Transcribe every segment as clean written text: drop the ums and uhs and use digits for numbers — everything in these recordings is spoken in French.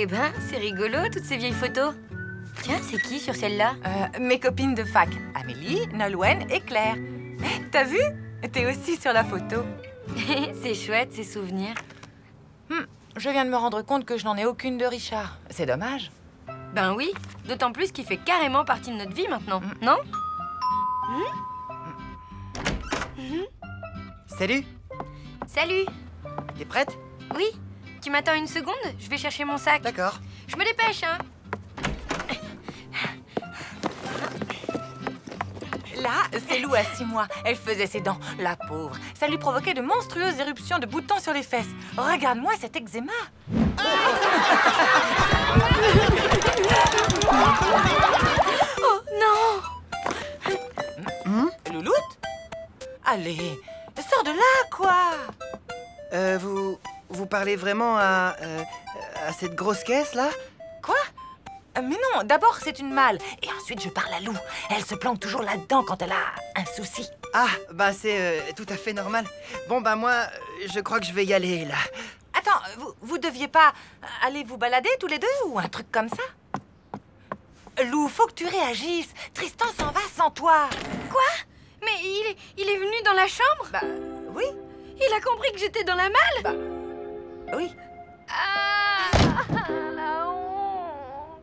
Eh ben, c'est rigolo, toutes ces vieilles photos. Tiens, c'est qui sur celle-là? Mes copines de fac. Amélie, Nolwenn et Claire. T'as vu? T'es aussi sur la photo. C'est chouette, ces souvenirs. Je viens de me rendre compte que je n'en ai aucune de Richard. C'est dommage. Ben oui, d'autant plus qu'il fait carrément partie de notre vie maintenant, non? Salut. Salut. T'es prête? Oui, tu m'attends une seconde? Je vais chercher mon sac. D'accord. Je me dépêche, hein. Là, c'est Lou à 6 mois. Elle faisait ses dents, la pauvre. Ça lui provoquait de monstrueuses éruptions de boutons sur les fesses. Regarde-moi cet eczéma. Oh non! Louloute? Allez, sors de là, quoi. Vous parlez vraiment à cette grosse caisse, là? Quoi? Mais non, d'abord c'est une malle. Et ensuite je parle à Lou. Elle se planque toujours là-dedans quand elle a un souci. Ah, bah c'est tout à fait normal. Bon, bah moi, je crois que je vais y aller, là. Attends, vous deviez pas aller vous balader tous les deux ou un truc comme ça? Lou, faut que tu réagisses. Tristan s'en va sans toi. Quoi? Mais il est venu dans la chambre? Bah, oui. Il a compris que j'étais dans la malle? Bah, oui. Ah, la honte.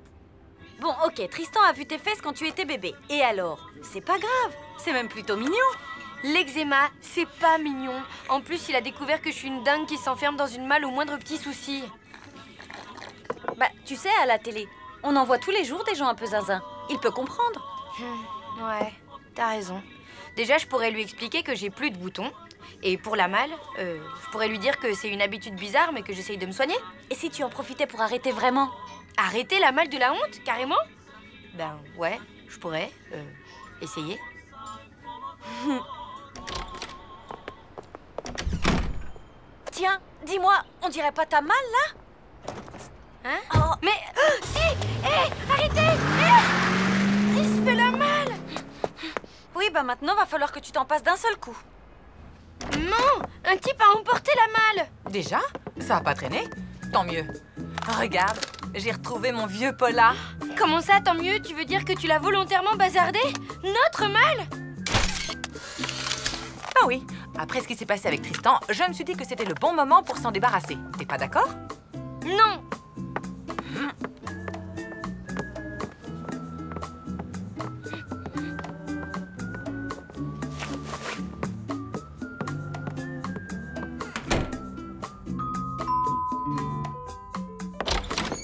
Bon, ok, Tristan a vu tes fesses quand tu étais bébé. Et alors? C'est pas grave, c'est même plutôt mignon. L'eczéma, c'est pas mignon. En plus, il a découvert que je suis une dingue qui s'enferme dans une malle au moindre petit souci. Bah, tu sais, à la télé, on en voit tous les jours des gens un peu zinzin. Il peut comprendre. Ouais, t'as raison. Déjà, je pourrais lui expliquer que j'ai plus de boutons. Et pour la malle, je pourrais lui dire que c'est une habitude bizarre, mais que j'essaye de me soigner. Et si tu en profitais pour arrêter vraiment? Arrêter la malle de la honte, carrément? Ben ouais, je pourrais essayer. Tiens, dis-moi, on dirait pas ta malle, là? Hein? Oh. Mais si! Hé! Arrêtez! Il se fait la malle! Oui, bah maintenant, va falloir que tu t'en passes d'un seul coup. Non! Un type a emporté la malle! Déjà? Ça a pas traîné? Tant mieux. Regarde, j'ai retrouvé mon vieux Paula. Comment ça, tant mieux? Tu veux dire que tu l'as volontairement bazardé? Notre malle? Ah oui, après ce qui s'est passé avec Tristan, je me suis dit que c'était le bon moment pour s'en débarrasser. T'es pas d'accord? Non!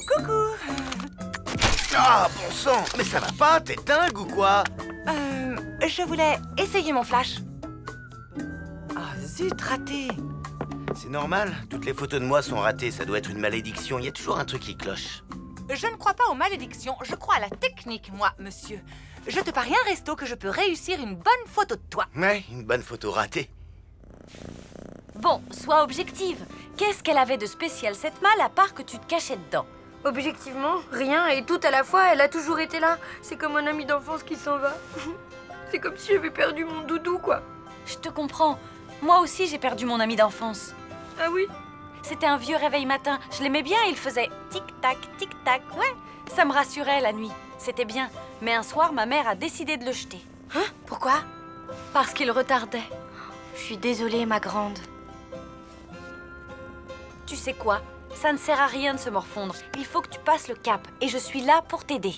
Coucou. Ah, bon sang! Mais ça va pas? T'es dingue ou quoi? Je voulais essayer mon flash. Ah, zut, raté. C'est normal, toutes les photos de moi sont ratées, ça doit être une malédiction, il y a toujours un truc qui cloche. Je ne crois pas aux malédictions, je crois à la technique, moi, monsieur. Je te parie un resto que je peux réussir une bonne photo de toi. Ouais, une bonne photo ratée. Bon, sois objective. Qu'est-ce qu'elle avait de spécial, cette malle, à part que tu te cachais dedans? Objectivement, rien et tout à la fois, elle a toujours été là. C'est comme un ami d'enfance qui s'en va. C'est comme si j'avais perdu mon doudou, quoi. Je te comprends. Moi aussi, j'ai perdu mon ami d'enfance. Ah oui? C'était un vieux réveil matin. Je l'aimais bien, il faisait tic-tac, tic-tac. Ouais, ça me rassurait la nuit. C'était bien. Mais un soir, ma mère a décidé de le jeter. Hein? Pourquoi? Parce qu'il retardait. Je suis désolée, ma grande. Tu sais quoi? Ça ne sert à rien de se morfondre. Il faut que tu passes le cap. Et je suis là pour t'aider.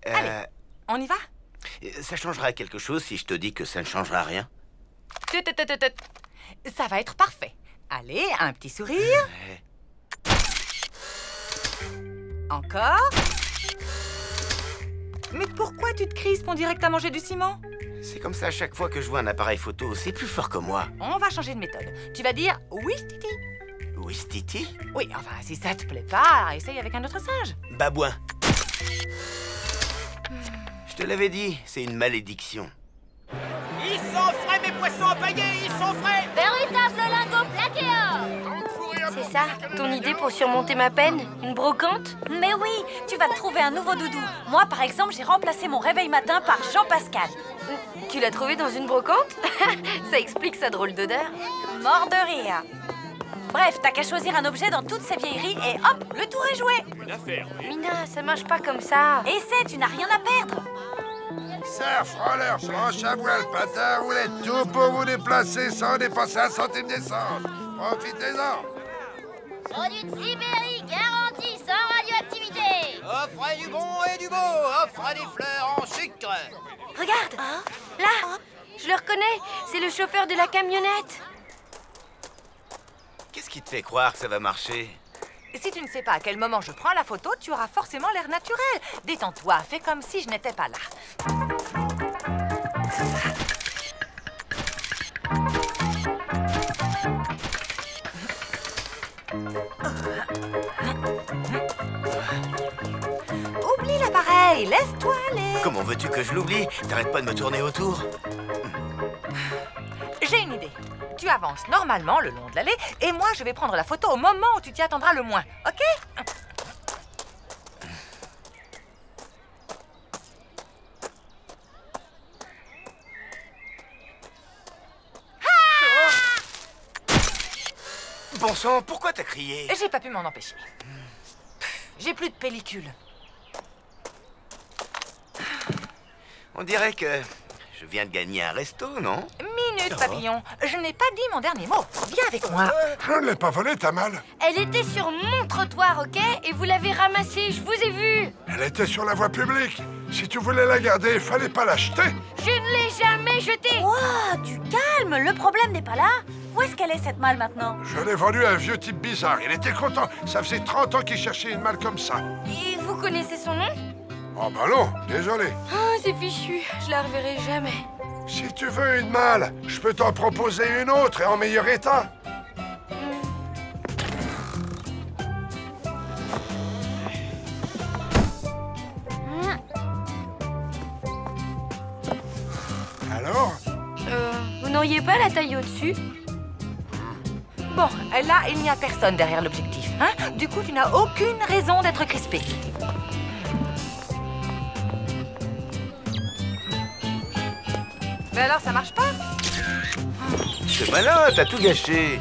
Allez, on y va? Ça changera quelque chose si je te dis que ça ne changera rien? Tut, tut, tut, tut. Ça va être parfait. Allez, un petit sourire. Encore. Mais pourquoi tu te crispes? On dirait que t'as mangé du ciment. C'est comme ça à chaque fois que je vois un appareil photo, c'est plus fort que moi. On va changer de méthode. Tu vas dire oui, Titi. Ouistiti? Oui, enfin, si ça te plaît pas, essaye avec un autre singe. Babouin. Je te l'avais dit, c'est une malédiction. Ils sont frais, mes poissons empaillés, ils sont frais! Véritable lingot plaqué or! C'est ça, ton idée pour surmonter ma peine? Une brocante? Mais oui, tu vas te trouver un nouveau doudou. Moi, par exemple, j'ai remplacé mon réveil matin par Jean-Pascal. Tu l'as trouvé dans une brocante? Ça explique sa drôle d'odeur. Mort de rire. Bref, t'as qu'à choisir un objet dans toutes ces vieilleries et hop, le tour est joué. Une affaire, oui. Mina, ça marche pas comme ça. Essaie, tu n'as rien à perdre. Surf, roller, planche à voile, patin, roulette, tout pour vous déplacer sans dépenser un centime d'essence. Profitez-en. Produit de Sibérie garanti sans radioactivité. Offrez du bon et du beau. Offrez des fleurs en sucre. Regarde, là, je le reconnais, c'est le chauffeur de la camionnette. Qu'est-ce qui te fait croire que ça va marcher? Si tu ne sais pas à quel moment je prends la photo, tu auras forcément l'air naturel. Détends-toi, fais comme si je n'étais pas là. Oublie l'appareil, laisse-toi aller. Comment veux-tu que je l'oublie? T'arrêtes pas de me tourner autour. J'ai une idée. Tu avances normalement le long de l'allée et moi je vais prendre la photo au moment où tu t'y attendras le moins, ok? Bon sang, pourquoi t'as crié? J'ai pas pu m'en empêcher. J'ai plus de pellicule. On dirait que je viens de gagner un resto, non? Minute, papillon. Je n'ai pas dit mon dernier mot. Viens avec moi. Je ne l'ai pas volée, ta malle. Elle était sur mon trottoir, ok? Et vous l'avez ramassée, je vous ai vu. Elle était sur la voie publique. Si tu voulais la garder, il fallait pas l'acheter. Je ne l'ai jamais jetée. Wow, du calme, le problème n'est pas là. Où est-ce qu'elle est cette malle maintenant? Je l'ai vendue à un vieux type bizarre. Il était content. Ça faisait 30 ans qu'il cherchait une malle comme ça. Et vous connaissez son nom? Oh bah non, désolé. Ah, c'est fichu, je la reverrai jamais. Si tu veux une malle, je peux t'en proposer une autre et en meilleur état. Alors? Vous n'auriez pas la taille au-dessus? Bon, là, il n'y a personne derrière l'objectif, hein? Du coup, tu n'as aucune raison d'être crispé. Mais alors, ça marche pas? C'est malin, t'as tout gâché.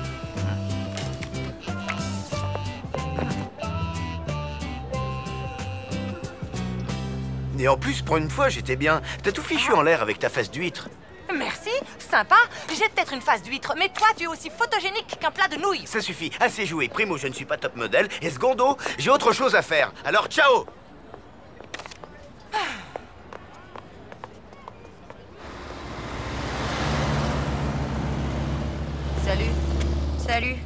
Et en plus, pour une fois, j'étais bien. T'as tout fichu en l'air avec ta face d'huître. Merci, sympa. J'ai peut-être une face d'huître, mais toi, tu es aussi photogénique qu'un plat de nouilles. Ça suffit, assez joué. Primo, je ne suis pas top modèle. Et secondo, j'ai autre chose à faire. Alors, ciao! Salut. Salut.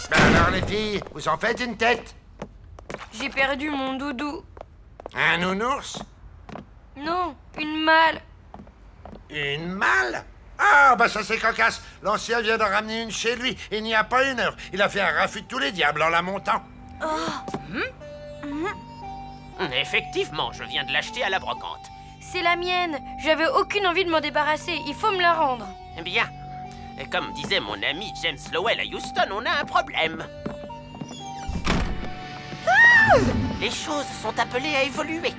Ben alors les filles, vous en faites une tête? J'ai perdu mon doudou. Un nounours? Non, une malle. Une malle? Ah, bah ça c'est cocasse. L'ancien vient d'en ramener une chez lui. Il n'y a pas une heure. Il a fait un raffut de tous les diables en la montant. Effectivement, je viens de l'acheter à la brocante. C'est la mienne. J'avais aucune envie de m'en débarrasser. Il faut me la rendre. Bien. Et comme disait mon ami James Lowell à Houston, on a un problème. Les choses sont appelées à évoluer.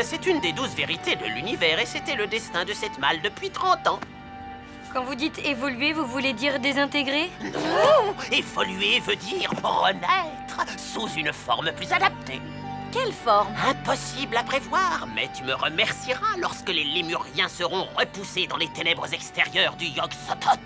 C'est une des 12 vérités de l'univers et c'était le destin de cette malle depuis 30 ans. Quand vous dites évoluer, vous voulez dire désintégrer? Non, évoluer veut dire renaître sous une forme plus adaptée. Quelle forme? Impossible à prévoir, mais tu me remercieras lorsque les lémuriens seront repoussés dans les ténèbres extérieures du Yog-Sothoth.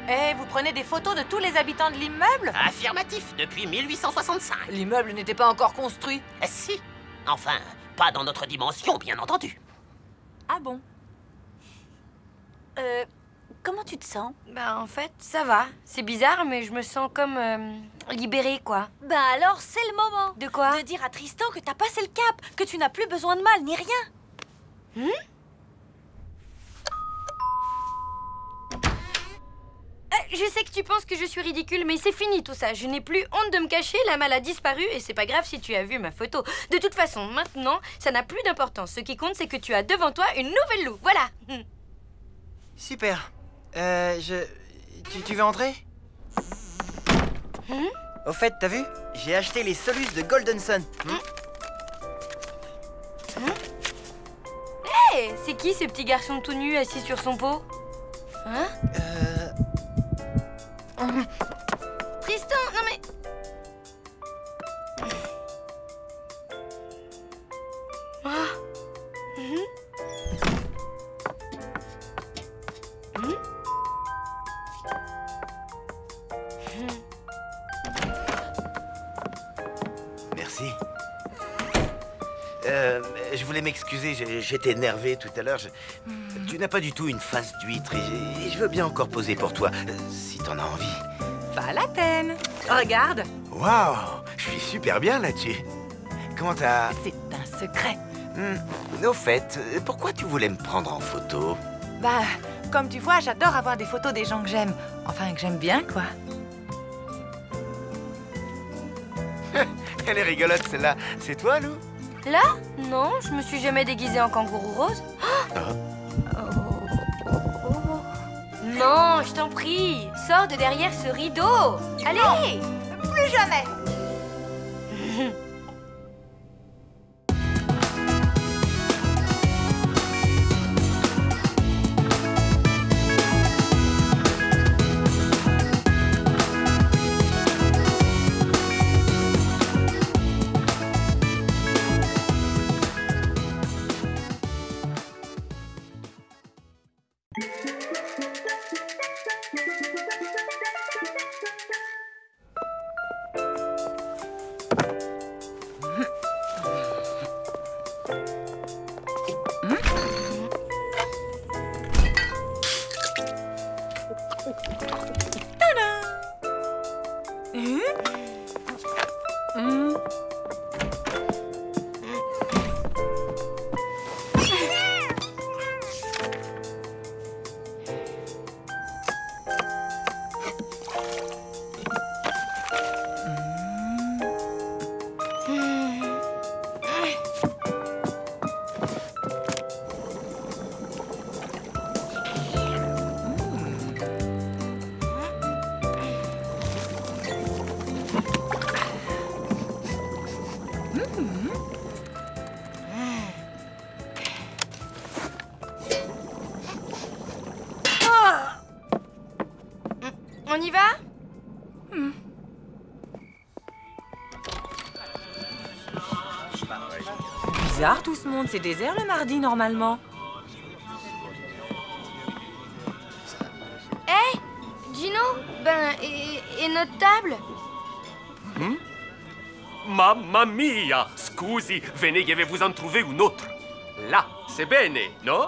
Eh, vous prenez des photos de tous les habitants de l'immeuble? Affirmatif, depuis 1865. L'immeuble n'était pas encore construit. Si, enfin, pas dans notre dimension, bien entendu. Ah bon? Comment tu te sens? Ben, en fait, ça va. C'est bizarre, mais je me sens comme libérée, quoi. Ben alors, c'est le moment. De quoi? De dire à Tristan que t'as passé le cap, que tu n'as plus besoin de malle ni rien. Je sais que tu penses que je suis ridicule, mais c'est fini tout ça. Je n'ai plus honte de me cacher, la malle a disparu et c'est pas grave si tu as vu ma photo. De toute façon, maintenant, ça n'a plus d'importance. Ce qui compte, c'est que tu as devant toi une nouvelle Lou. Voilà. Super. Tu veux entrer? Au fait, t'as vu? J'ai acheté les Solus de Golden Sun. Hé, c'est qui ce petit garçon tout nu assis sur son pot? Hein? Tristan, non mais... Merci. Je voulais m'excuser, j'étais énervé tout à l'heure. Tu n'as pas du tout une face d'huître et je veux bien encore poser pour toi, si t'en as envie. Pas la peine. Regarde, Waouh, je suis super bien là-dessus. Comment t'as... c'est un secret. Au fait, pourquoi tu voulais me prendre en photo? Bah, comme tu vois, j'adore avoir des photos des gens que j'aime. Enfin, que j'aime bien, quoi. Elle est rigolote celle-là. C'est toi, Lou? Là? Non, je me suis jamais déguisée en kangourou rose. Non, je t'en prie, sors de derrière ce rideau. Allez! Plus jamais. On y va? Bizarre tout ce monde, c'est désert le mardi normalement. Hé, Gino? Et notre table? Mamma mia! Scusi, venez, je vais vous en trouver une autre. Là, c'est bene, no?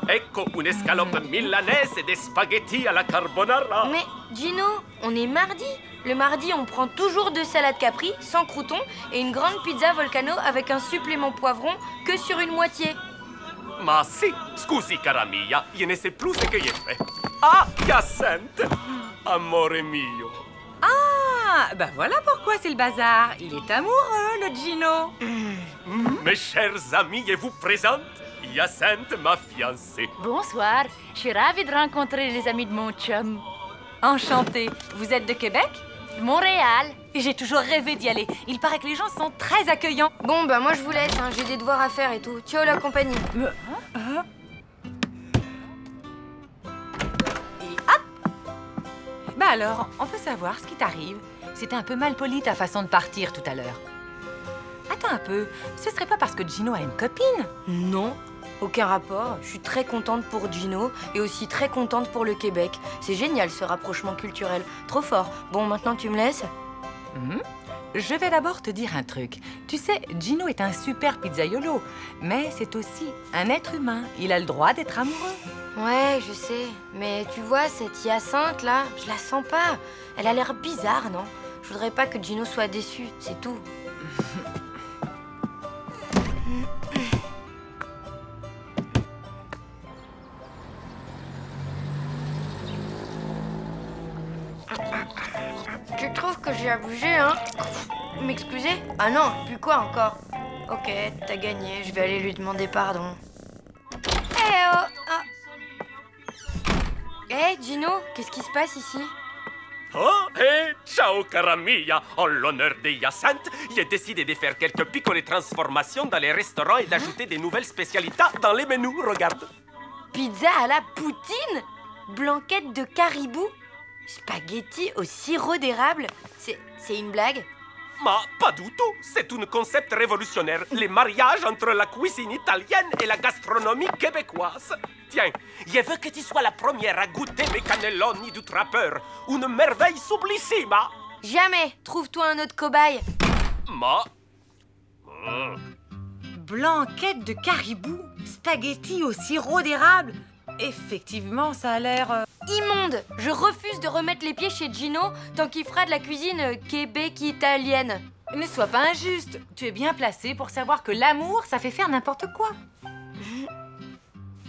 Ecco un'escalope milanaise et des spaghettis à la carbonara. Mais Gino, on est mardi. Le mardi, on prend toujours 2 salades Capri, sans croûtons, et une grande pizza Volcano avec un supplément poivron que sur une moitié. Ma si, scusi cara mia, je ne sais plus ce que j'ai fait. Ah, Hyacinthe, amore mio. Ah, bah voilà pourquoi c'est le bazar. Il est amoureux, le Gino. Mes chers amis, je vous présente Hyacinthe, ma fiancée. Bonsoir, je suis ravie de rencontrer les amis de mon chum. Enchantée. Vous êtes de Québec? Montréal. Et j'ai toujours rêvé d'y aller. Il paraît que les gens sont très accueillants. Bon, bah moi je vous laisse, hein. J'ai des devoirs à faire et tout. Ciao la compagnie. Et hop! Bah alors, on peut savoir ce qui t'arrive. C'était un peu mal poli ta façon de partir tout à l'heure. Attends un peu, ce serait pas parce que Gino a une copine? Non, aucun rapport. Je suis très contente pour Gino et aussi très contente pour le Québec. C'est génial ce rapprochement culturel. Trop fort. Bon, maintenant tu me laisses? Je vais d'abord te dire un truc. Tu sais, Gino est un super pizzaiolo, mais c'est aussi un être humain. Il a le droit d'être amoureux. Ouais, je sais. Mais tu vois, cette Hyacinthe là, je la sens pas. Elle a l'air bizarre, non? Je voudrais pas que Gino soit déçu, c'est tout. Tu trouves que j'ai abusé, hein? M'excuser? Ah non, puis quoi encore? Ok, t'as gagné, je vais aller lui demander pardon. Eh oh! Ah. Hé, Gino, qu'est-ce qui se passe ici? Oh, ciao cara mia. En l'honneur de Hyacinthe, j'ai décidé de faire quelques piccole transformations dans les restaurants et d'ajouter des nouvelles spécialités dans les menus, regarde. Pizza à la poutine? Blanquette de caribou? Spaghetti au sirop d'érable? C'est une blague? Mais pas du tout. C'est un concept révolutionnaire. Les mariages entre la cuisine italienne et la gastronomie québécoise. Tiens, je veux que tu sois la première à goûter mes cannelloni du trappeur. Une merveille sublissime. Jamais. Trouve-toi un autre cobaye. Blanquette de caribou, spaghetti au sirop d'érable. Effectivement, ça a l'air... Immonde. Je refuse de remettre les pieds chez Gino tant qu'il fera de la cuisine québec-italienne. Ne sois pas injuste. Tu es bien placé pour savoir que l'amour, ça fait faire n'importe quoi.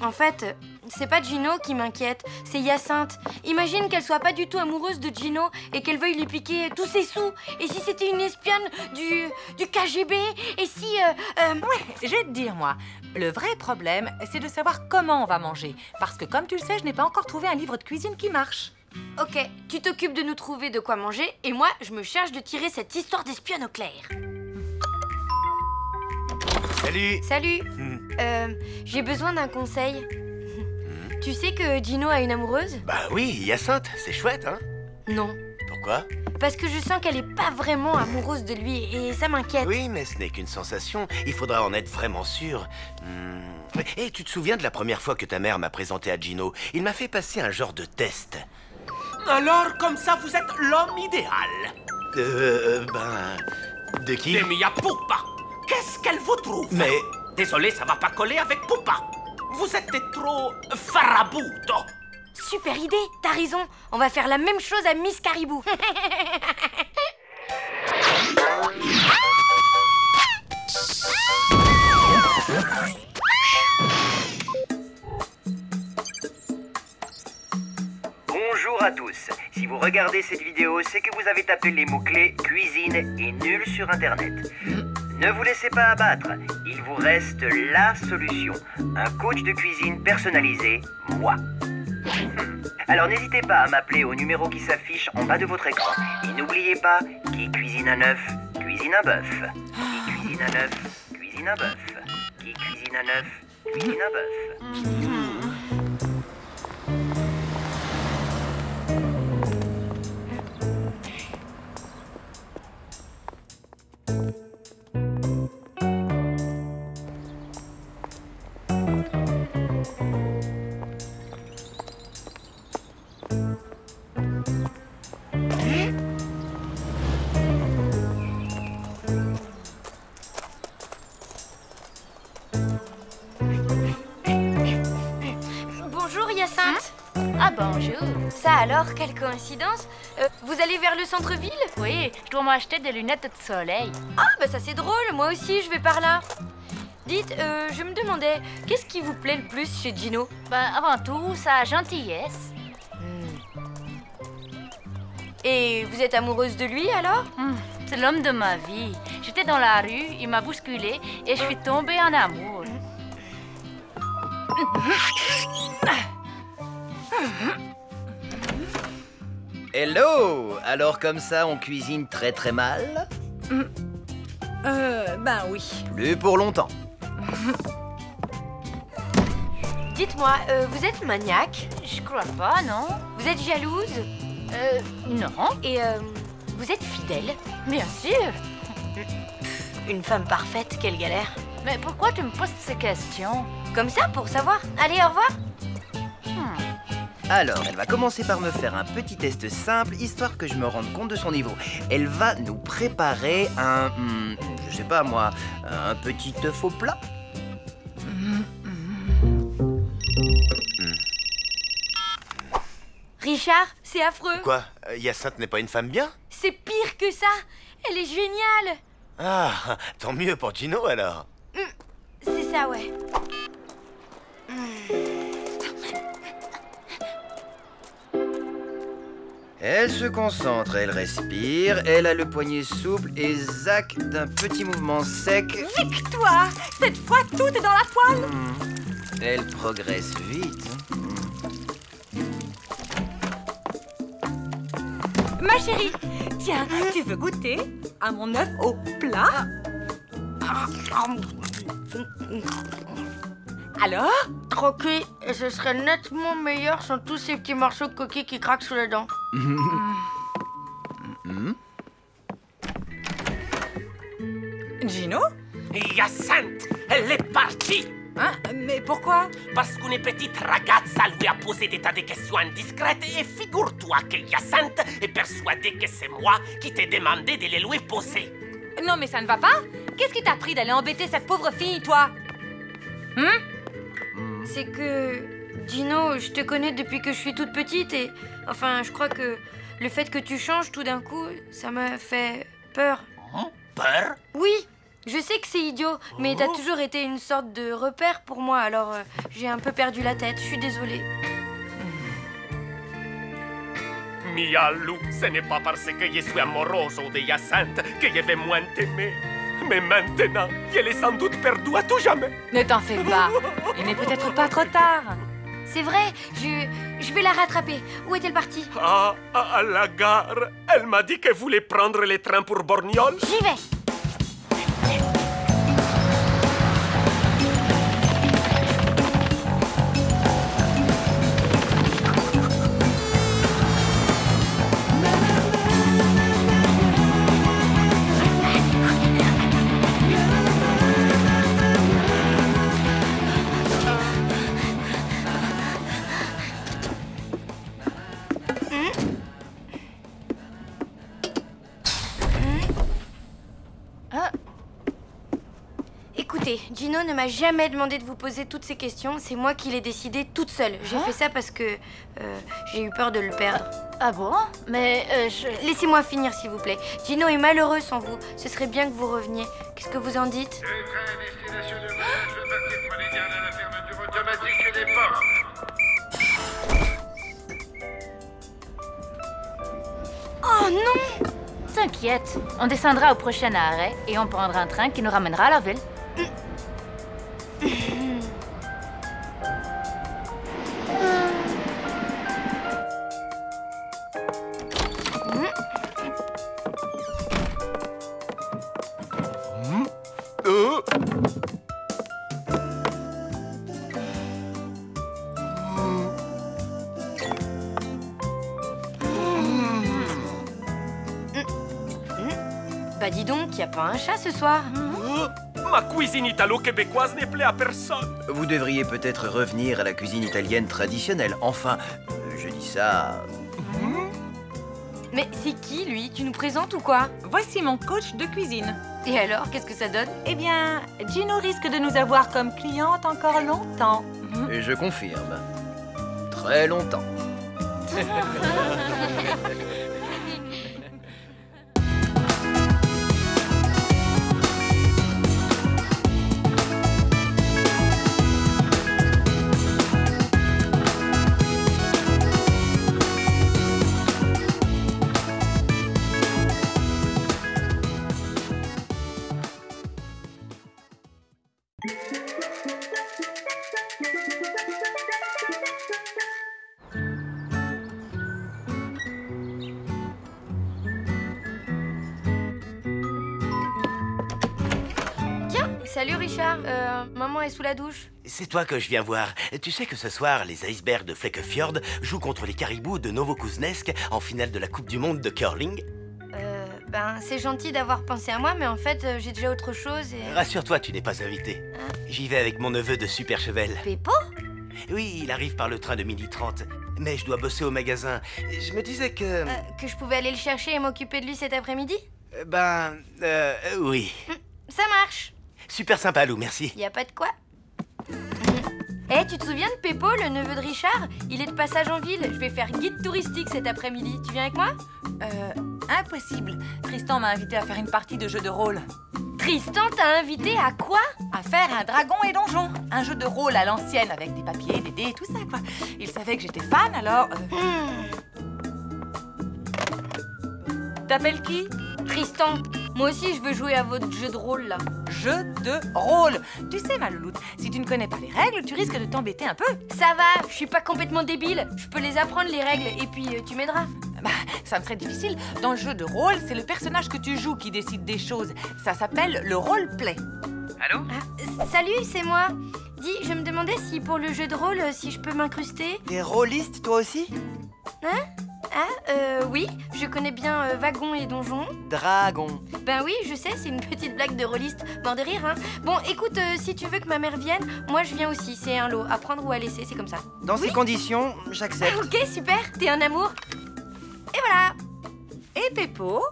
En fait, c'est pas Gino qui m'inquiète, c'est Hyacinthe. Imagine qu'elle soit pas du tout amoureuse de Gino et qu'elle veuille lui piquer tous ses sous. Et si c'était une espionne du KGB? Et si... Ouais, je vais te dire, moi, le vrai problème, c'est de savoir comment on va manger. Parce que, comme tu le sais, je n'ai pas encore trouvé un livre de cuisine qui marche. Ok, tu t'occupes de nous trouver de quoi manger et moi, je me charge de tirer cette histoire d'espionne au clair. Salut. Salut. J'ai besoin d'un conseil. Tu sais que Gino a une amoureuse? Bah oui, Hyacinthe, c'est chouette, hein? Non. Pourquoi? Parce que je sens qu'elle est pas vraiment amoureuse de lui et ça m'inquiète. Oui, mais ce n'est qu'une sensation. Il faudra en être vraiment sûr. Et tu te souviens de la première fois que ta mère m'a présenté à Gino? Il m'a fait passer un genre de test. Alors, comme ça, vous êtes l'homme idéal. De qui? De Mia Pupa. Qu'est-ce qu'elle vous trouve? Mais... Désolé, ça va pas coller avec Pupa. Vous êtes trop farabuto. Super idée, t'as raison. On va faire la même chose à Miss Caribou. Bonjour à tous. Si vous regardez cette vidéo, c'est que vous avez tapé les mots-clés cuisine et nul sur Internet. Ne vous laissez pas abattre, il vous reste la solution. Un coach de cuisine personnalisé, moi. Alors n'hésitez pas à m'appeler au numéro qui s'affiche en bas de votre écran. Et n'oubliez pas, qui cuisine un œuf, cuisine un bœuf. Qui cuisine un œuf, cuisine un bœuf. Qui cuisine un œuf, cuisine un bœuf. Bonjour Hyacinthe. Ah bonjour. Ça alors, quelle coïncidence. Vous allez vers le centre-ville? Oui, je dois m'acheter des lunettes de soleil. Ah bah ça c'est drôle, moi aussi je vais par là. Dites, je me demandais, qu'est-ce qui vous plaît le plus chez Gino? Ben avant tout, sa gentillesse. Et vous êtes amoureuse de lui alors? C'est l'homme de ma vie. J'étais dans la rue, il m'a bousculé et je suis tombée en amour. Hello! Alors comme ça, on cuisine très très mal? Ben oui. Plus pour longtemps. Dites-moi, vous êtes maniaque? Je crois pas, non? Vous êtes jalouse? Non. Et vous êtes fidèle? Bien sûr. Une femme parfaite, quelle galère. Mais pourquoi tu me poses ces questions? Comme ça, pour savoir. Allez, au revoir. Alors, elle va commencer par me faire un petit test simple, histoire que je me rende compte de son niveau. Elle va nous préparer un... je sais pas moi, un petit œuf au plat. Richard, c'est affreux. Quoi? Hyacinthe n'est pas une femme bien? C'est pire que ça. Elle est géniale. Ah, tant mieux pour Gino alors. C'est ça, ouais. Elle se concentre, elle respire, elle a le poignet souple et zac d'un petit mouvement sec. Victoire! Cette fois, tout est dans la poêle. Elle progresse vite. Ma chérie, tiens, tu veux goûter à mon œuf au plat? Alors? Croquer, et ce serait nettement meilleur sans tous ces petits morceaux de coquille qui craquent sous les dents. Gino? Hyacinthe, elle est partie. Hein? Mais pourquoi? Parce qu'une petite ragazza lui a posé des tas de questions indiscrètes et figure-toi que Hyacinthe est persuadée que c'est moi qui t'ai demandé de les lui poser. Non, mais ça ne va pas? Qu'est-ce qui t'a pris d'aller embêter cette pauvre fille, toi? C'est que... Gino, je te connais depuis que je suis toute petite et... Enfin, je crois que le fait que tu changes tout d'un coup, ça m'a fait peur. Peur? Oui, je sais que c'est idiot, mais t'as toujours été une sorte de repère pour moi, alors j'ai un peu perdu la tête, je suis désolée. Mia Lou, ce n'est pas parce que je suis amoroso de Hyacinthe que je vais moins t'aimer. Mais maintenant, elle est sans doute perdue à tout jamais. Ne t'en fais pas. Il n'est peut-être pas trop tard. C'est vrai, je vais la rattraper. Où est-elle partie? Ah, à la gare. Elle m'a dit qu'elle voulait prendre les trains pour Borgnole. J'y vais. Écoutez, Gino ne m'a jamais demandé de vous poser toutes ces questions. C'est moi qui l'ai décidé toute seule. J'ai fait ça parce que j'ai eu peur de le perdre. Ah bon? Mais Laissez-moi finir, s'il vous plaît. Gino est malheureux sans vous. Ce serait bien que vous reveniez. Qu'est-ce que vous en dites? Les trains à destination de voyage, le paquet Maligan à la fermeture automatique des ports. Oh non! t'inquiète, on descendra au prochain arrêt et on prendra un train qui nous ramènera à la ville. Bah dis donc, y a pas un chat ce soir. Ma cuisine italo-québécoise n'est plaît à personne. Vous devriez peut-être revenir à la cuisine italienne traditionnelle. Enfin, je dis ça... Mais c'est qui, lui? Tu nous présentes ou quoi? Voici mon coach de cuisine. Et alors, qu'est-ce que ça donne? Eh bien, Gino risque de nous avoir comme cliente encore longtemps. Et je confirme. Très longtemps. Salut Richard, maman est sous la douche. C'est toi que je viens voir. Tu sais que ce soir, les icebergs de Flekkefjord jouent contre les caribous de Novokuznesk en finale de la Coupe du Monde de curling? Ben, c'est gentil d'avoir pensé à moi, mais en fait, j'ai déjà autre chose et... Rassure-toi, tu n'es pas invité. J'y vais avec mon neveu de Super Chevel. Péppo? Oui, il arrive par le train de 12h30. Mais je dois bosser au magasin. Je me disais que... que je pouvais aller le chercher et m'occuper de lui cet après-midi? Oui. Ça marche. Super sympa, Lou, merci. Y a pas de quoi. Tu te souviens de Péppo, le neveu de Richard? Il est de passage en ville. Je vais faire guide touristique cet après-midi. Tu viens avec moi? Impossible. Tristan m'a invité à faire une partie de jeu de rôle. Tristan t'a invité à quoi? À faire un dragon et donjon. Un jeu de rôle à l'ancienne avec des papiers, des dés, tout ça, quoi. Il savait que j'étais fan, alors... T'appelles qui? Tristan. Moi aussi, je veux jouer à votre jeu de rôle, là. Jeu de rôle. Tu sais, ma louloute, si tu ne connais pas les règles, tu risques de t'embêter un peu. Ça va, je suis pas complètement débile. Je peux les apprendre, les règles, et puis tu m'aideras. Bah, ça me serait difficile. Dans le jeu de rôle, c'est le personnage que tu joues qui décide des choses. Ça s'appelle le roleplay. Allô? Salut, c'est moi. Dis, je me demandais si pour le jeu de rôle, si je peux m'incruster. T'es rôliste, toi aussi? Hein? Oui, je connais bien Wagon et Donjon. Dragon. Ben oui, je sais, c'est une petite blague de rôliste. Mort de rire, hein. Bon, écoute, si tu veux que ma mère vienne, moi je viens aussi. C'est un lot, à prendre ou à laisser, c'est comme ça. Dans ces conditions, j'accepte. Ok, super, t'es un amour. Et voilà. Et Peppo?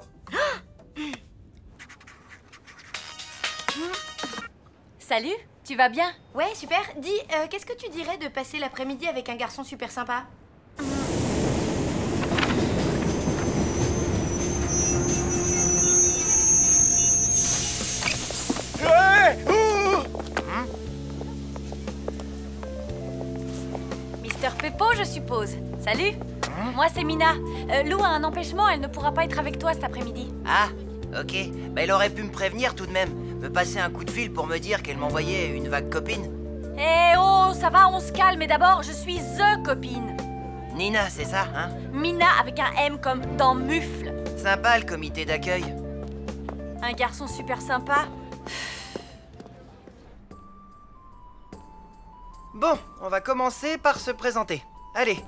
Salut, tu vas bien? Ouais, super. Dis, qu'est-ce que tu dirais de passer l'après-midi avec un garçon super sympa? Mister Peppo, je suppose. Salut. Moi, c'est Mina. Lou a un empêchement, elle ne pourra pas être avec toi cet après-midi. Ah, ok. Bah, elle aurait pu me prévenir tout de même. Me passer un coup de fil pour me dire qu'elle m'envoyait une vague copine. Eh oh, ça va, on se calme. Mais d'abord, je suis THE copine. Nina, c'est ça, hein? Mina avec un M comme dans mufle. Sympa le comité d'accueil. Un garçon super sympa. Bon, on va commencer par se présenter. Allez,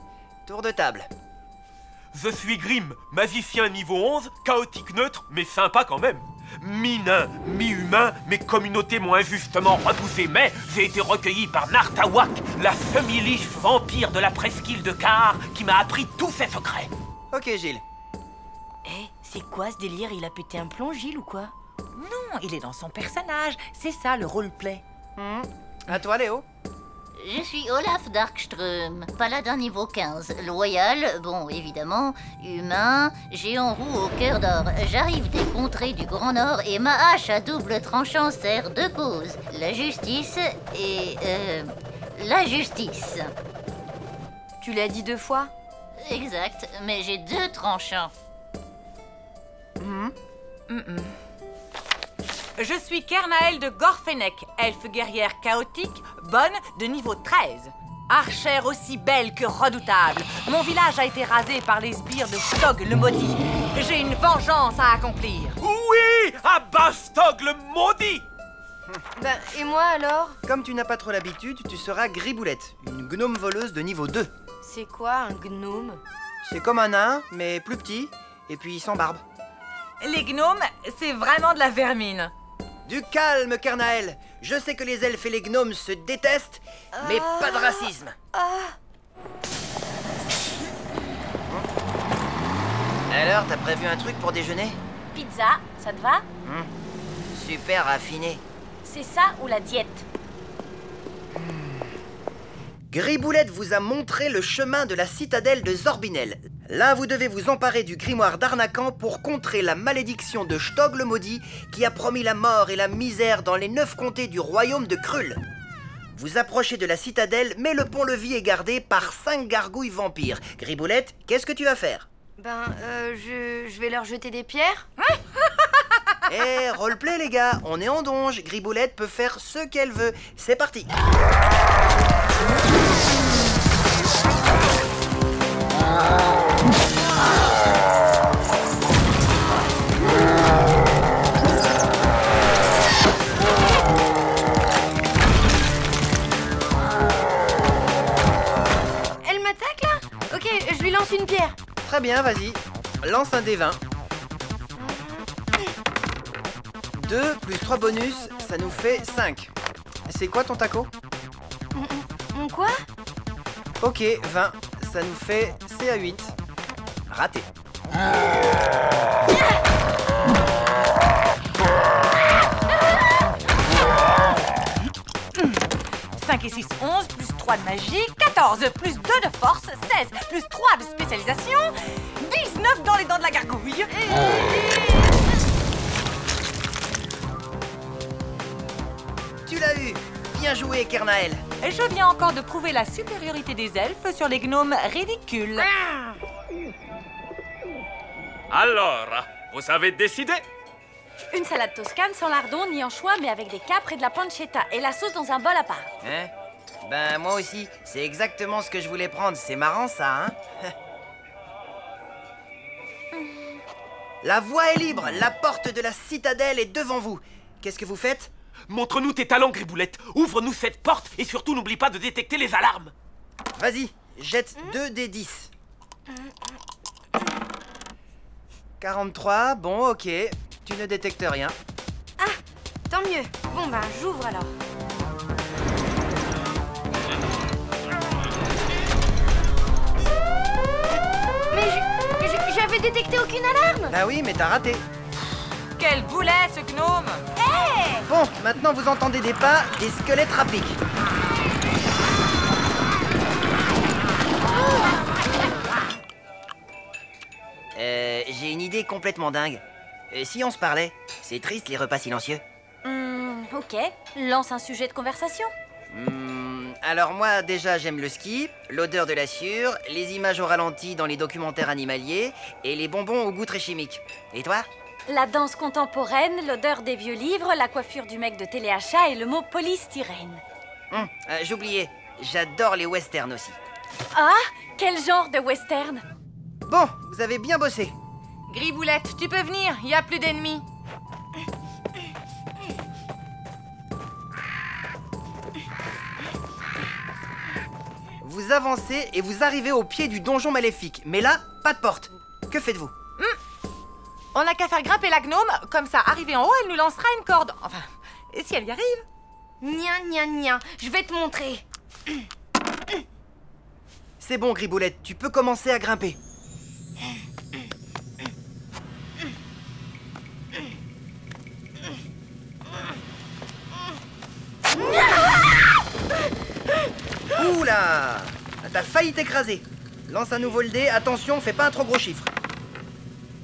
tour de table. Je suis Grim, magicien niveau 11, chaotique neutre, mais sympa quand même. Mi-nain, mi-humain, mes communautés m'ont injustement repoussé, mais j'ai été recueilli par Nartawak, la semi-liche vampire de la presqu'île de Khar, qui m'a appris tous ses secrets. Ok, Gilles. Eh, c'est quoi ce délire? Il a pété un plomb, Gilles, ou quoi? Non, il est dans son personnage. C'est ça, le roleplay. À toi, Léo. Je suis Olaf Darkström, paladin niveau 15, loyal, bon évidemment, humain, géant roux au cœur d'or. J'arrive des contrées du Grand Nord et ma hache à double tranchant sert deux causes, la justice et... la justice. Tu l'as dit 2 fois? Exact, mais j'ai 2 tranchants. Je suis Kernael de Gorfennek, elfe guerrière chaotique, bonne de niveau 13. Archère aussi belle que redoutable. Mon village a été rasé par les sbires de Stog le maudit. J'ai une vengeance à accomplir. Oui, à Bastog le maudit. Ben, et moi alors? Comme tu n'as pas trop l'habitude, tu seras Griboulette, une gnome voleuse de niveau 2. C'est quoi un gnome? C'est comme un nain, mais plus petit, et puis sans barbe. Les gnomes, c'est vraiment de la vermine. Du calme, Kernael. Je sais que les elfes et les gnomes se détestent, mais pas de racisme. Alors, t'as prévu un truc pour déjeuner? Pizza, ça te va? Super raffiné. C'est ça ou la diète? Griboulette vous a montré le chemin de la citadelle de Zorbinel. Là, vous devez vous emparer du grimoire d'Arnacan pour contrer la malédiction de Stog le maudit qui a promis la mort et la misère dans les 9 comtés du royaume de Krull. Vous approchez de la citadelle, mais le pont-levis est gardé par 5 gargouilles vampires. Griboulette, qu'est-ce que tu vas faire? Ben, je vais leur jeter des pierres. Eh, roleplay les gars, on est en donge. Griboulette peut faire ce qu'elle veut. C'est parti. Elle m'attaque là? Ok, je lui lance une pierre. Très bien, vas-y. Lance un dé 20. 2 plus 3 bonus, ça nous fait 5. C'est quoi ton taco? Mon quoi? Ok, 20. Ça nous fait CA8. Raté. 5 et 6, 11, plus 3 de magie, 14, plus 2 de force, 16, plus 3 de spécialisation, 19 dans les dents de la gargouille. Tu l'as eu. Bien joué, Kernael. Je viens encore de prouver la supériorité des elfes sur les gnomes ridicules. Alors, vous avez décidé? Une salade toscane sans lardon ni anchois, mais avec des capres et de la pancetta. Et la sauce dans un bol à part. Hein? Ben, moi aussi. C'est exactement ce que je voulais prendre. C'est marrant, ça, hein? La voie est libre, la porte de la citadelle est devant vous. Qu'est-ce que vous faites? Montre-nous tes talents, Griboulette. Ouvre-nous cette porte et surtout n'oublie pas de détecter les alarmes. Vas-y, jette 2 des 10. 43, bon, ok. Tu ne détectes rien. Ah, tant mieux. Bon, ben, j'ouvre alors. Mais j'avais détecté aucune alarme. Bah oui, mais t'as raté. Quel boulet, ce gnome! Hé! Bon, maintenant vous entendez des pas, des squelettes rapiques. J'ai une idée complètement dingue. Si on se parlait, c'est triste les repas silencieux. Ok, lance un sujet de conversation. Alors moi, déjà, j'aime le ski, l'odeur de la sciure, les images au ralenti dans les documentaires animaliers et les bonbons au goût très chimique. Et toi? La danse contemporaine, l'odeur des vieux livres, la coiffure du mec de téléachat et le mot polystyrène. J'oubliais, j'adore les westerns aussi. Ah, quel genre de western? Bon, vous avez bien bossé. Griboulette, tu peux venir, il n'y a plus d'ennemis. Vous avancez et vous arrivez au pied du donjon maléfique. Mais là, pas de porte. Que faites-vous? On n'a qu'à faire grimper la gnome, comme ça, arrivée en haut, elle nous lancera une corde. Enfin, et si elle y arrive? Nia, je vais te montrer. C'est bon, Griboulette, tu peux commencer à grimper. Oula! T'as failli t'écraser. Lance un nouveau le dé, attention, fais pas un trop gros chiffre.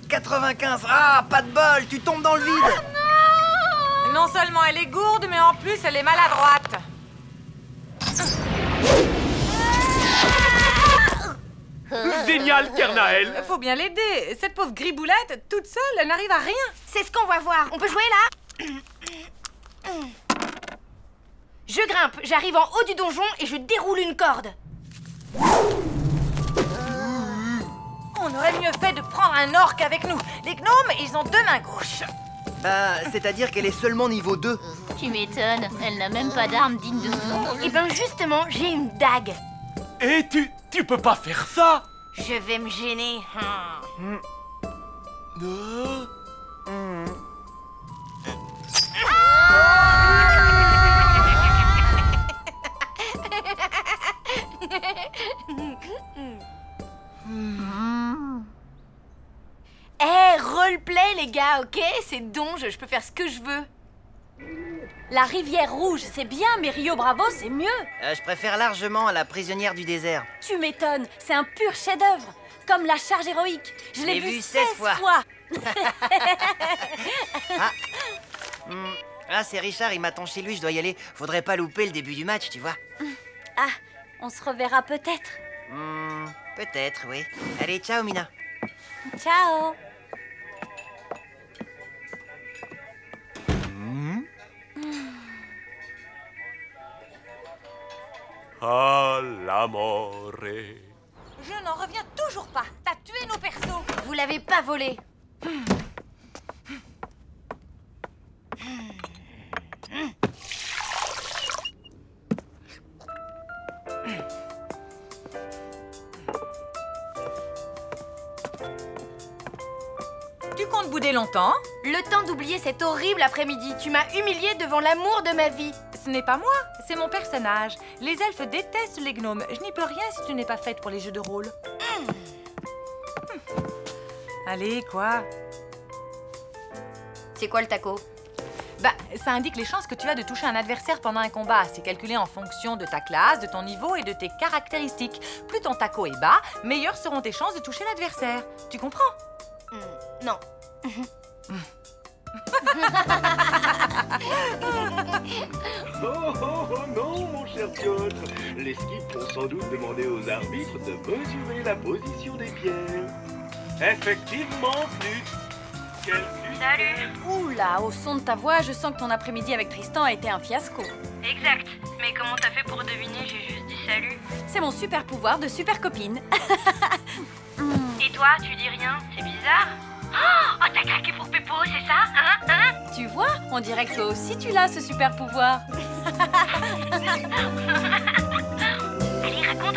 95, ah, pas de bol, tu tombes dans le vide. Non seulement elle est gourde, mais en plus elle est maladroite. Génial, Kernael. Faut bien l'aider. Cette pauvre Griboulette, toute seule, elle n'arrive à rien. C'est ce qu'on va voir. On peut jouer là? Je grimpe, j'arrive en haut du donjon et je déroule une corde. On aurait mieux fait de prendre un orc avec nous. Les gnomes, ils ont 2 mains gauches. Bah, c'est-à-dire qu'elle est seulement niveau 2. Tu m'étonnes, elle n'a même pas d'arme digne de son. Eh ben justement, j'ai une dague. Et tu peux pas faire ça. Je vais me gêner. Roleplay les gars, ok? C'est donge, je peux faire ce que je veux. La rivière rouge, c'est bien, mais Rio Bravo, c'est mieux. Je préfère largement à la prisonnière du désert. Tu m'étonnes, c'est un pur chef-d'œuvre. Comme la charge héroïque. Je l'ai vu 16 fois. Ah, c'est Richard, il m'attend chez lui, je dois y aller. Faudrait pas louper le début du match, tu vois. Ah, on se reverra peut-être. Peut-être, oui. Allez, ciao, Mina. Ciao. Ah, l'amore. Je n'en reviens toujours pas. T'as tué nos persos. Vous l'avez pas volé. Tu comptes bouder longtemps? Le temps d'oublier cet horrible après-midi. Tu m'as humiliée devant l'amour de ma vie. Ce n'est pas moi, c'est mon personnage. Les elfes détestent les gnomes. Je n'y peux rien si tu n'es pas faite pour les jeux de rôle. Allez, quoi? C'est quoi le taco? Bah, ça indique les chances que tu as de toucher un adversaire pendant un combat. C'est calculé en fonction de ta classe, de ton niveau et de tes caractéristiques. Plus ton taco est bas, meilleures seront tes chances de toucher l'adversaire. Tu comprends? Non. Oh non, mon cher Piotr. Les skips vont sans doute demander aux arbitres de mesurer la position des pierres. Effectivement, Flûte. Quel flûte? Salut. Oula, au son de ta voix, je sens que ton après-midi avec Tristan a été un fiasco. Exact. Mais comment t'as fait pour deviner? J'ai juste dit salut. C'est mon super pouvoir de super copine. Et toi, tu dis rien? C'est bizarre. Oh, t'as craqué pour Peppo, c'est ça? Hein? Tu vois, on dirait que toi aussi tu l'as, ce super pouvoir. Allez, raconte.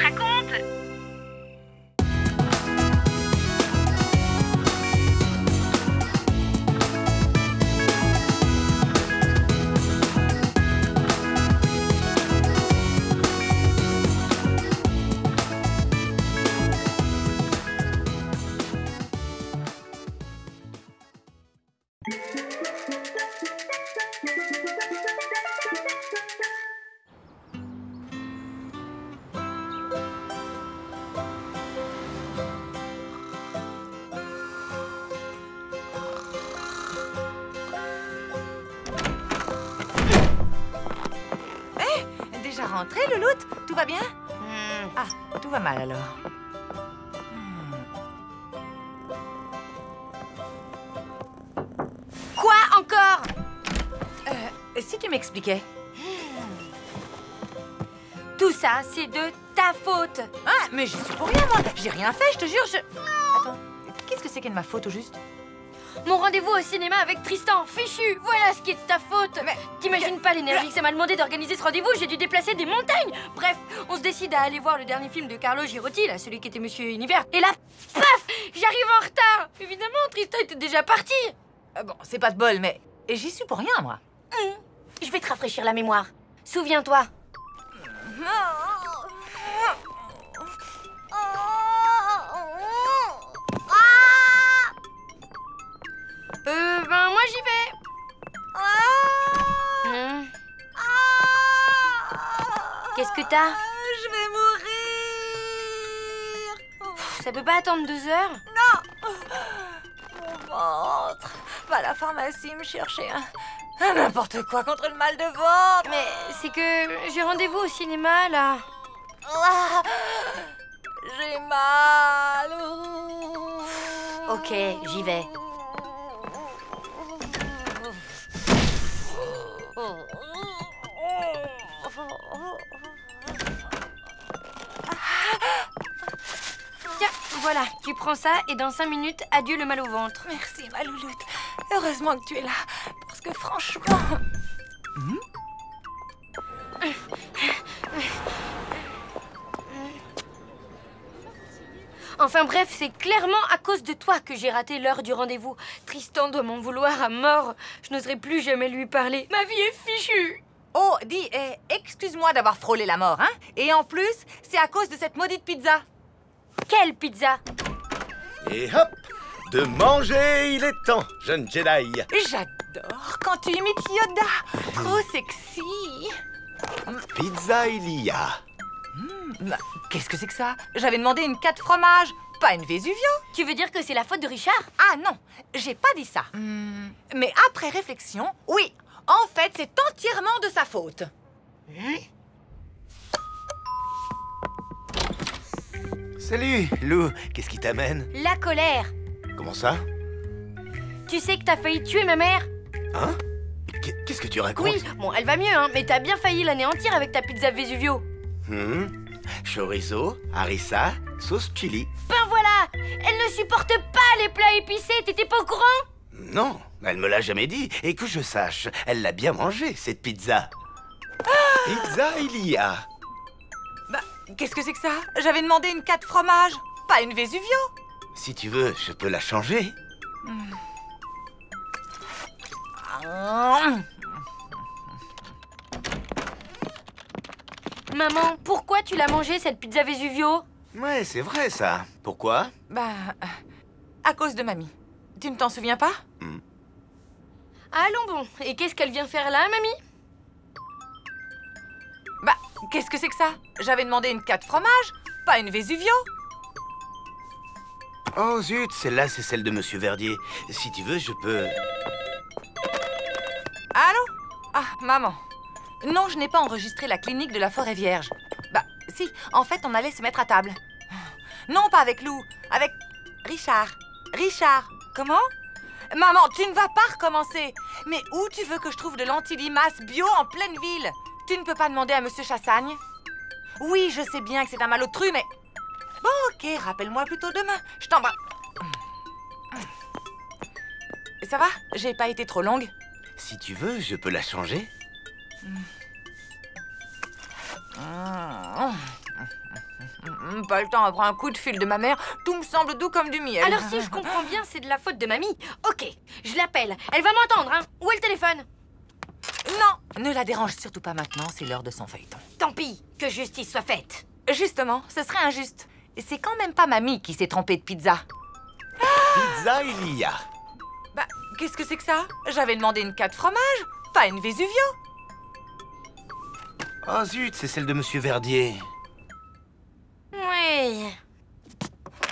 Déjà rentré, Louloute? Tout va bien? Ah, tout va mal alors. Quoi encore? Si tu m'expliquais. Tout ça, c'est de ta faute. Ah, mais j'y suis pour rien, moi. J'ai rien fait, je te jure, Attends, qu'est-ce que c'est qu'est de ma faute, au juste? Mon rendez-vous au cinéma avec Tristan, fichu. Voilà ce qui est de ta faute. Mais t'imagines pas l'énergie que ça m'a demandé d'organiser ce rendez-vous. J'ai dû déplacer des montagnes. Bref, on se décide à aller voir le dernier film de Carlo Girotti, là, celui qui était Monsieur Univers. Et là, paf, j'arrive en retard. Évidemment, Tristan était déjà parti. Bon, c'est pas de bol, mais j'y suis pour rien, moi. Je vais te rafraîchir la mémoire. Souviens-toi. Ben moi j'y vais. Qu'est-ce que t'as? Je vais mourir. Ça peut pas attendre 2 heures? Non. Mon ventre. Va à la pharmacie me chercher n'importe quoi contre le mal de ventre. Mais c'est que j'ai rendez-vous au cinéma là. J'ai mal. Ok, j'y vais. Tiens, voilà, tu prends ça et dans 5 minutes, adieu le mal au ventre. Merci, ma louloute. Heureusement que tu es là, parce que franchement... Enfin bref, c'est clairement à cause de toi que j'ai raté l'heure du rendez-vous. Tristan doit m'en vouloir à mort. Je n'oserai plus jamais lui parler. Ma vie est fichue. Oh, dis, excuse-moi d'avoir frôlé la mort, hein? Et en plus, c'est à cause de cette maudite pizza. Quelle pizza? Et hop! De manger, il est temps, jeune Jedi. J'adore quand tu imites Yoda. Trop sexy. Pizza Ilia. Qu'est-ce que c'est que ça? J'avais demandé une 4 fromages, pas une Vesuvio. Tu veux dire que c'est la faute de Richard? Ah non, j'ai pas dit ça. Mais après réflexion, oui, en fait, c'est entièrement de sa faute. Salut, Lou. Qu'est-ce qui t'amène? La colère. Comment ça? Tu sais que t'as failli tuer ma mère? Hein? Qu'est-ce que tu racontes? Oui, bon, elle va mieux, hein, mais t'as bien failli l'anéantir avec ta pizza Vesuvio. Chorizo, harissa, sauce chili. Ben voilà! Elle ne supporte pas les plats épicés, t'étais pas au courant? Non, elle me l'a jamais dit. Et que je sache, elle l'a bien mangée, cette pizza. Pizza Ilia. Bah, qu'est-ce que c'est que ça? J'avais demandé une 4 fromages, pas une Vesuvio. Si tu veux, je peux la changer. Maman, pourquoi tu l'as mangée, cette pizza Vesuvio? Ouais, c'est vrai, ça. Pourquoi? Bah, à cause de mamie. Tu ne t'en souviens pas? Allons bon. Et qu'est-ce qu'elle vient faire là, mamie? Bah, qu'est-ce que c'est que ça? J'avais demandé une 4 fromages, pas une Vesuvio. Oh zut, celle-là, c'est celle de Monsieur Verdier. Si tu veux, je peux... Allô? Ah, maman. Non, je n'ai pas enregistré la clinique de la Forêt Vierge. Bah, si, en fait, on allait se mettre à table. Non, pas avec Lou, avec Richard. Richard, comment? Maman, tu ne vas pas recommencer. Mais où tu veux que je trouve de l'antilimace bio en pleine ville? Tu ne peux pas demander à Monsieur Chassagne? Oui, je sais bien que c'est un malotru, mais... Bon, ok, rappelle-moi plutôt demain. Je t'embrasse. Ça va? J'ai pas été trop longue? Si tu veux, je peux la changer. Pas le temps après un coup de fil de ma mère, tout me semble doux comme du miel. Alors si je comprends bien, c'est de la faute de mamie. Ok, je l'appelle. Elle va m'entendre, hein. Où est le téléphone? Non, ne la dérange surtout pas maintenant, c'est l'heure de son feuilleton. Tant pis, que justice soit faite. Justement, ce serait injuste. C'est quand même pas mamie qui s'est trompée de pizza. Pizza Elia. Bah, qu'est-ce que c'est que ça? J'avais demandé une 4 fromages, pas une Vesuvio. Oh zut, c'est celle de Monsieur Verdier. Oui.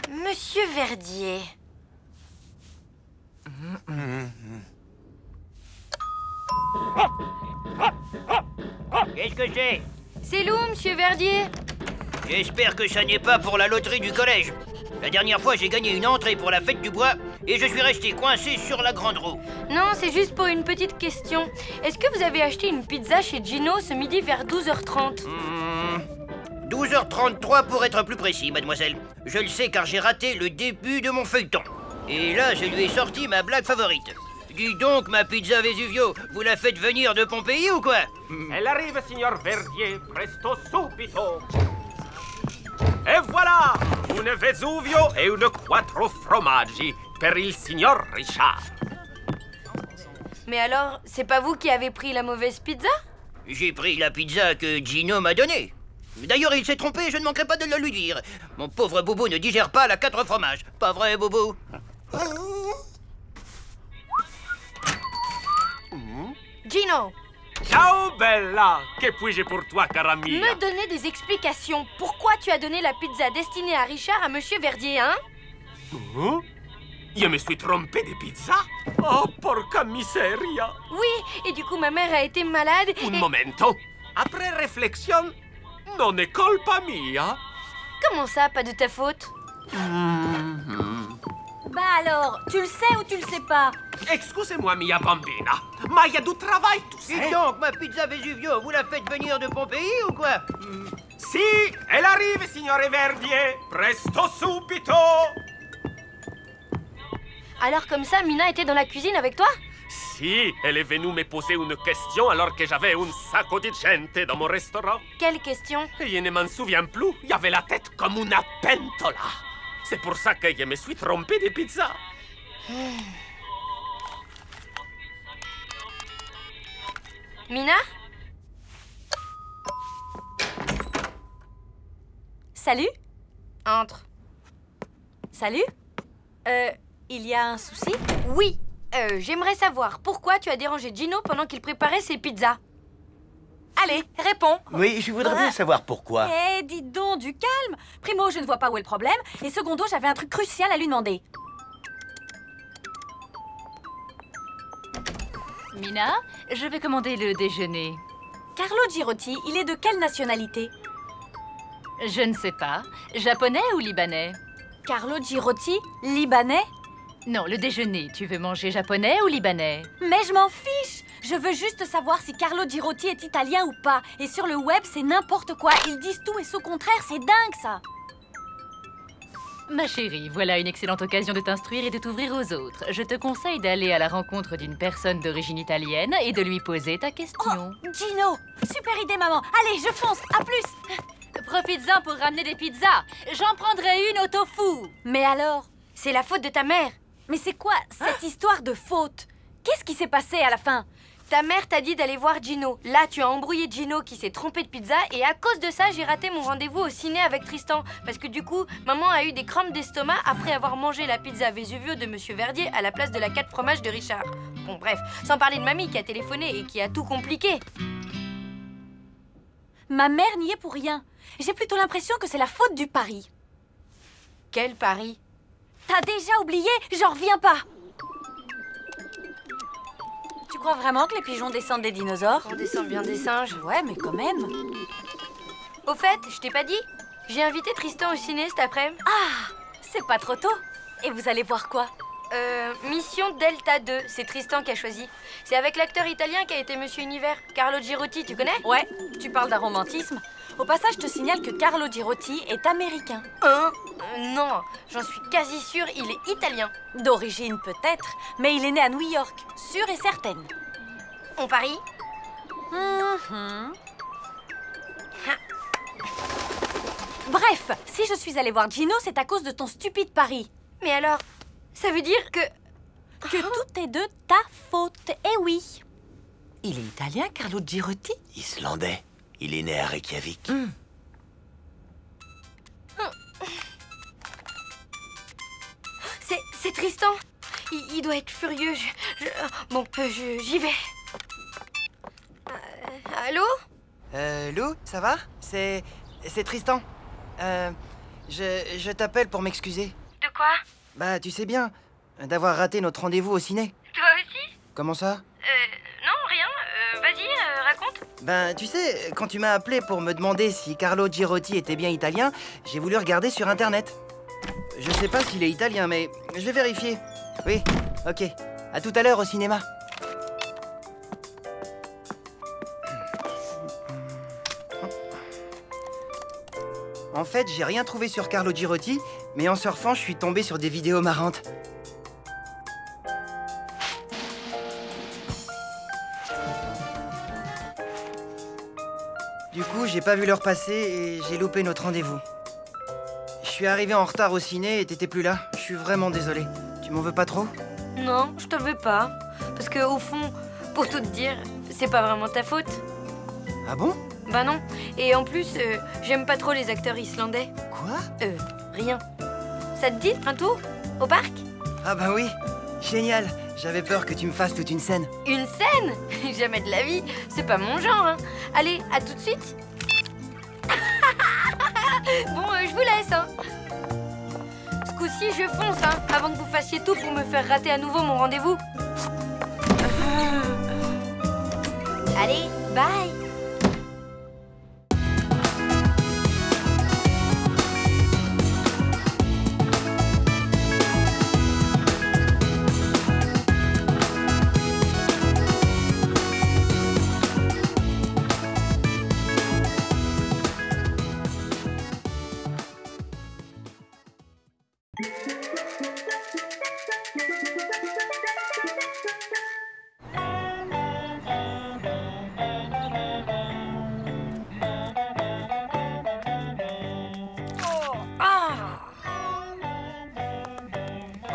Monsieur Verdier. Qu'est-ce que c'est? C'est Lou, Monsieur Verdier. J'espère que ça n'est pas pour la loterie du collège. La dernière fois, j'ai gagné une entrée pour la fête du bois et je suis resté coincé sur la grande roue. Non, c'est juste pour une petite question. Est-ce que vous avez acheté une pizza chez Gino ce midi vers 12h30? 12h33 pour être plus précis, mademoiselle. Je le sais car j'ai raté le début de mon feuilleton. Et là, je lui ai sorti ma blague favorite. Dis donc, ma pizza Vesuvio, vous la faites venir de Pompéi ou quoi? Elle arrive, signor Verdier, presto subito. E voilà, une Vesuvio e une quattro formaggi per il signor Richard. Mais alors, c'est pas vous qui avez pris la mauvaise pizza? J'ai pris la pizza que Gino m'a donnée. D'ailleurs, il s'est trompé, je ne manquerai pas de le lui dire. Mon pauvre Bobo ne digère pas la 4 fromages. Pas vrai, Bobo? Gino! Ciao, Bella! Que puis-je pour toi, cara mia? Me donner des explications. Pourquoi tu as donné la pizza destinée à Richard à Monsieur Verdier, hein? Je me suis trompé de pizza? Oh, porca miseria! Oui, et du coup, ma mère a été malade et... Un momento. Après réflexion, non è colpa mia. Comment ça, pas de ta faute? Bah alors, tu le sais ou tu le sais pas? Excusez-moi, mia bambina, ma il y a du travail, tu sais. Dites donc, ma pizza Vesuvio, vous la faites venir de Pompéi ou quoi? Si, elle arrive, signore Verdier. Presto subito. Alors comme ça, Mina était dans la cuisine avec toi? Si, elle est venue me poser une question alors que j'avais un sacco di gente dans mon restaurant. Quelle question? Je ne m'en souviens plus. Il y avait la tête comme une pentola. C'est pour ça que je me suis trompé de pizza. Mina? Salut? Entre. Salut? Il y a un souci? Oui. J'aimerais savoir pourquoi tu as dérangé Gino pendant qu'il préparait ses pizzas. Allez, réponds. Oui, je voudrais bien savoir pourquoi. Eh, dis donc, du calme. Primo, je ne vois pas où est le problème. Et secondo, j'avais un truc crucial à lui demander. Mina, je vais commander le déjeuner. Carlo Girotti, il est de quelle nationalité? Je ne sais pas. Japonais ou libanais? Carlo Girotti, libanais? Non, le déjeuner. Tu veux manger japonais ou libanais? Mais je m'en fiche! Je veux juste savoir si Carlo Girotti est italien ou pas. Et sur le web, c'est n'importe quoi. Ils disent tout et son contraire, c'est dingue, ça! Ma chérie, voilà une excellente occasion de t'instruire et de t'ouvrir aux autres. Je te conseille d'aller à la rencontre d'une personne d'origine italienne et de lui poser ta question. Oh, Gino! Super idée, maman! Allez, je fonce! À plus! Profites-en pour ramener des pizzas. J'en prendrai une au tofu. Mais alors? C'est la faute de ta mère. Mais c'est quoi cette histoire de faute? Qu'est-ce qui s'est passé à la fin? Ta mère t'a dit d'aller voir Gino. Là, tu as embrouillé Gino qui s'est trompé de pizza et à cause de ça, j'ai raté mon rendez-vous au ciné avec Tristan. Parce que du coup, maman a eu des crampes d'estomac après avoir mangé la pizza Vesuvio de Monsieur Verdier à la place de la 4 fromages de Richard. Bon, bref, sans parler de mamie qui a téléphoné et qui a tout compliqué. Ma mère n'y est pour rien. J'ai plutôt l'impression que c'est la faute du pari. Quel pari? T'as déjà oublié? J'en reviens pas. Tu crois vraiment que les pigeons descendent des dinosaures? On descend bien des singes. Ouais, mais quand même. Au fait, je t'ai pas dit? J'ai invité Tristan au ciné cet après-midi. Ah, c'est pas trop tôt. Et vous allez voir quoi? Mission Delta 2, c'est Tristan qui a choisi. C'est avec l'acteur italien qui a été Monsieur Univers, Carlo Girotti, tu connais? Ouais, tu parles d'un romantisme. Au passage, je te signale que Carlo Girotti est américain. Non, j'en suis quasi sûre, il est italien. D'origine peut-être, mais il est né à New York, sûre et certaine. On parie? Bref, si je suis allée voir Gino, c'est à cause de ton stupide pari. Mais alors, ça veut dire que tout est de ta faute, eh oui. Il est italien, Carlo Girotti? Islandais. Il est né à Reykjavik. C'est Tristan. Il doit être furieux. Bon, j'y vais. Allô? Lou, ça va? C'est Tristan. Je t'appelle pour m'excuser. De quoi? Bah, tu sais bien, d'avoir raté notre rendez-vous au ciné. Toi aussi? Comment ça? Non, rien. Vas-y, raconte. Ben, tu sais, quand tu m'as appelé pour me demander si Carlo Girotti était bien italien, j'ai voulu regarder sur Internet. Je sais pas s'il est italien, mais je vais vérifier. Oui, ok. À tout à l'heure au cinéma. En fait, j'ai rien trouvé sur Carlo Girotti, mais en surfant, je suis tombé sur des vidéos marrantes. Du coup, j'ai pas vu l'heure passer et j'ai loupé notre rendez-vous. Je suis arrivé en retard au ciné et t'étais plus là. Je suis vraiment désolé. Tu m'en veux pas trop? Non, je t'en veux pas. Parce que au fond, pour tout te dire, c'est pas vraiment ta faute. Ah bon? Bah non. Et en plus, j'aime pas trop les acteurs islandais. Quoi? Rien. Ça te dit un tour? Au parc? Ah bah oui, génial. J'avais peur que tu me fasses toute une scène. Une scène? Jamais de la vie. C'est pas mon genre, hein. Allez, à tout de suite. Bon, je vous laisse, hein. Ce coup-ci, je fonce, hein, avant que vous fassiez tout pour me faire rater à nouveau mon rendez-vous. Allez, bye.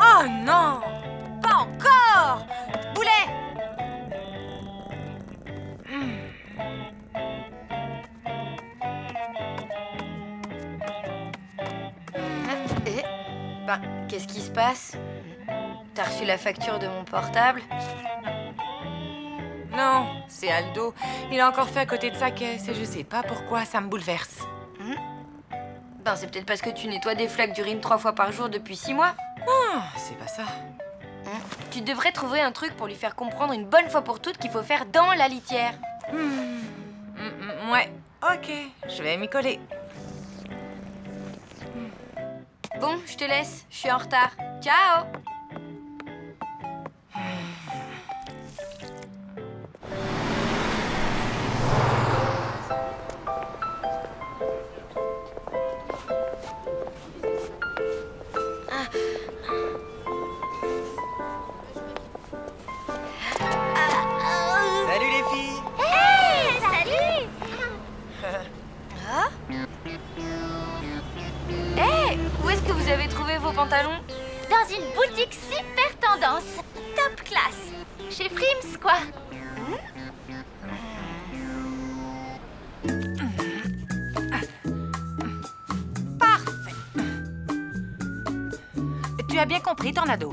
Oh non! Pas encore! Boulet! Ben, qu'est-ce qui se passe? T'as reçu la facture de mon portable? Non, c'est Aldo. Il a encore fait à côté de sa caisse et je sais pas pourquoi, ça me bouleverse. Ben, c'est peut-être parce que tu nettoies des flaques d'urine 3 fois par jour depuis 6 mois. Non, c'est pas ça. Tu devrais trouver un truc pour lui faire comprendre une bonne fois pour toutes qu'il faut faire dans la litière. Ouais, ok, je vais m'y coller. Bon, je te laisse, je suis en retard. Ciao! Salut les filles! Hey, salut! Hey, où est-ce que vous avez trouvé vos pantalons? Dans une boutique super tendance, top classe. Chez Frims, quoi. Parfait. Tu as bien compris, Tornado.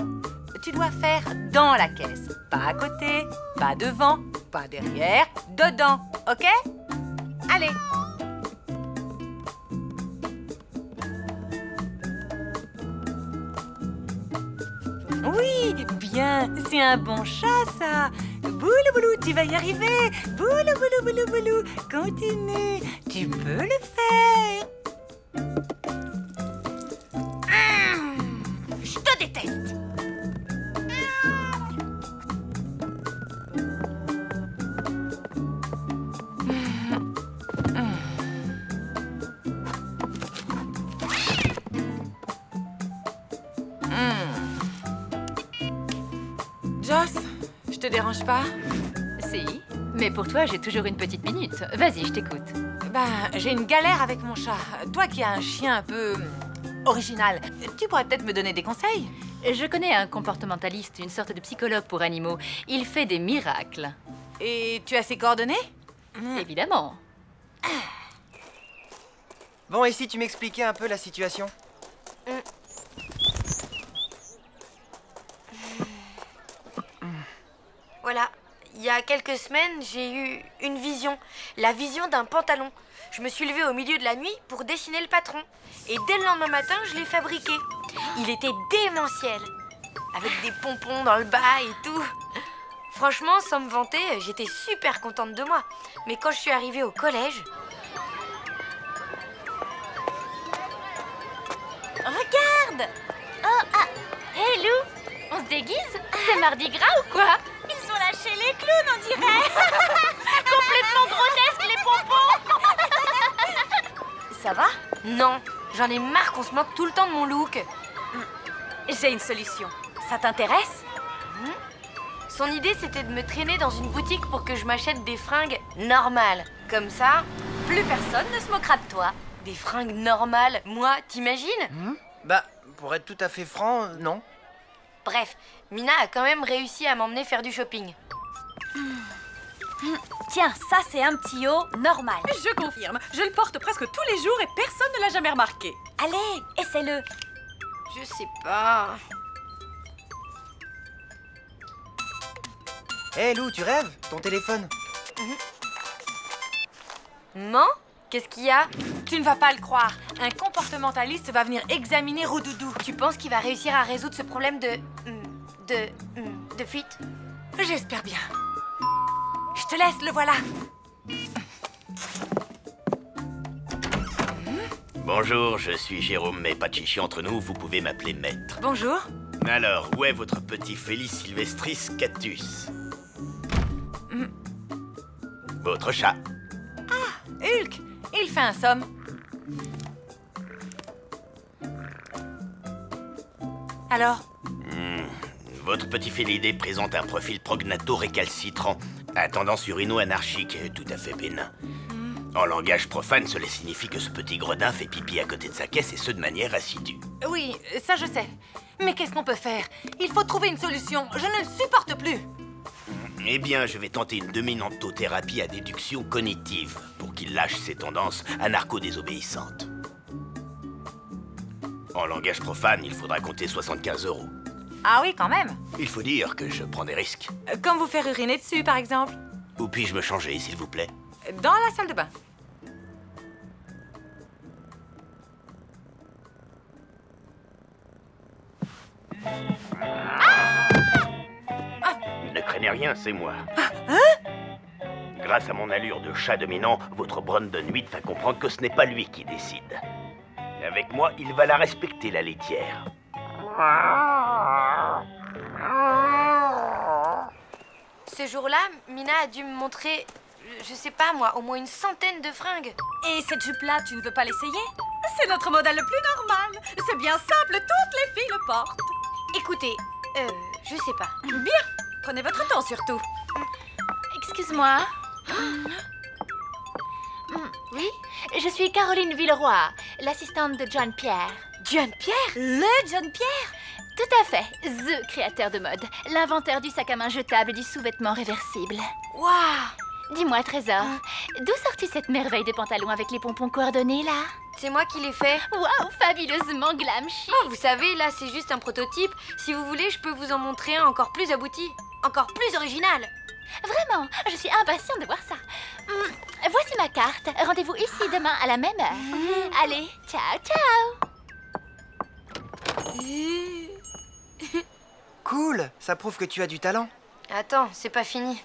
Tu dois faire dans la caisse. Pas à côté, pas devant, pas derrière, dedans, ok? Allez. Oui, bien, c'est un bon chat, ça. Boulou, boulou, tu vas y arriver. Boulou, boulou, boulou, boulou. Continue, tu peux le faire. Je te déteste. te dérange pas? Si, mais pour toi, j'ai toujours une petite minute. Vas-y, je t'écoute. Ben, j'ai une galère avec mon chat. Toi qui as un chien un peu original, tu pourrais peut-être me donner des conseils? Je connais un comportementaliste, une sorte de psychologue pour animaux. Il fait des miracles. Et tu as ses coordonnées? Évidemment. Bon, et si tu m'expliquais un peu la situation? Voilà, il y a quelques semaines, j'ai eu une vision. La vision d'un pantalon. Je me suis levée au milieu de la nuit pour dessiner le patron. Et dès le lendemain matin, je l'ai fabriqué. Il était démentiel. Avec des pompons dans le bas et tout. Franchement, sans me vanter, j'étais super contente de moi. Mais quand je suis arrivée au collège... Regarde! Oh, ah! Hé, Lou! On se déguise? C'est Mardi Gras ou quoi? Ils ont lâché les clowns, on dirait! Complètement grotesques, les pompons! Ça va? Non, j'en ai marre qu'on se moque tout le temps de mon look. J'ai une solution. Ça t'intéresse? Son idée, c'était de me traîner dans une boutique pour que je m'achète des fringues normales. Comme ça, plus personne ne se moquera de toi. Des fringues normales, moi, t'imagines? Bah, pour être tout à fait franc, non. Bref, Mina a quand même réussi à m'emmener faire du shopping. Tiens, ça c'est un petit haut normal. Je confirme, je le porte presque tous les jours et personne ne l'a jamais remarqué. Allez, essaie-le. Je sais pas... Hé, Lou, tu rêves? Ton téléphone? Maman? Qu'est-ce qu'il y a? Tu ne vas pas le croire. Un comportementaliste va venir examiner Roudoudou. Tu penses qu'il va réussir à résoudre ce problème de fuite? J'espère bien. Je te laisse, le voilà. Bonjour, je suis Jérôme, mais pas de chichi entre nous, vous pouvez m'appeler maître. Bonjour. Alors, où est votre petit Félix Sylvestris Cactus? Votre chat. Ah, Hulk. Il fait un somme. Alors? Votre petit félidé présente un profil prognato-récalcitrant, à tendance urino-anarchique, tout à fait bénin. En langage profane, cela signifie que ce petit gredin fait pipi à côté de sa caisse et ce de manière assidue. Oui, ça je sais. Mais qu'est-ce qu'on peut faire? Il faut trouver une solution. Je ne le supporte plus. Eh bien, je vais tenter une dominantothérapie à déduction cognitive pour qu'il lâche ses tendances anarcho-désobéissantes. En langage profane, il faudra compter 75 €. Ah oui, quand même. Il faut dire que je prends des risques. Comme vous faire uriner dessus, par exemple. Où puis-je me changer, s'il vous plaît? Dans la salle de bain. Ne craignez rien, c'est moi. Grâce à mon allure de chat dominant, votre Brandon 8 va comprendre que ce n'est pas lui qui décide. Avec moi, il va la respecter, la laitière. Ce jour-là, Mina a dû me montrer, je sais pas moi, au moins une centaine de fringues. Et cette jupe-là, tu ne veux pas l'essayer? C'est notre modèle le plus normal. C'est bien simple, toutes les filles le portent. Écoutez, je sais pas. Bien, prenez votre temps surtout. Excuse-moi. Oui, je suis Caroline Villeroy, l'assistante de John Pierre. John Pierre? Le John Pierre? Tout à fait, the créateur de mode, l'inventeur du sac à main jetable et du sous-vêtement réversible. Waouh! Dis-moi, Trésor, d'où sors-tu cette merveille de pantalon avec les pompons coordonnés, là? C'est moi qui l'ai fait. Waouh, fabuleusement glam chic. Oh, vous savez, là, c'est juste un prototype. Si vous voulez, je peux vous en montrer un encore plus abouti, encore plus original. Vraiment, je suis impatiente de voir ça. Voici ma carte. Rendez-vous ici demain à la même heure. Allez, ciao, ciao. Cool, ça prouve que tu as du talent. Attends, c'est pas fini.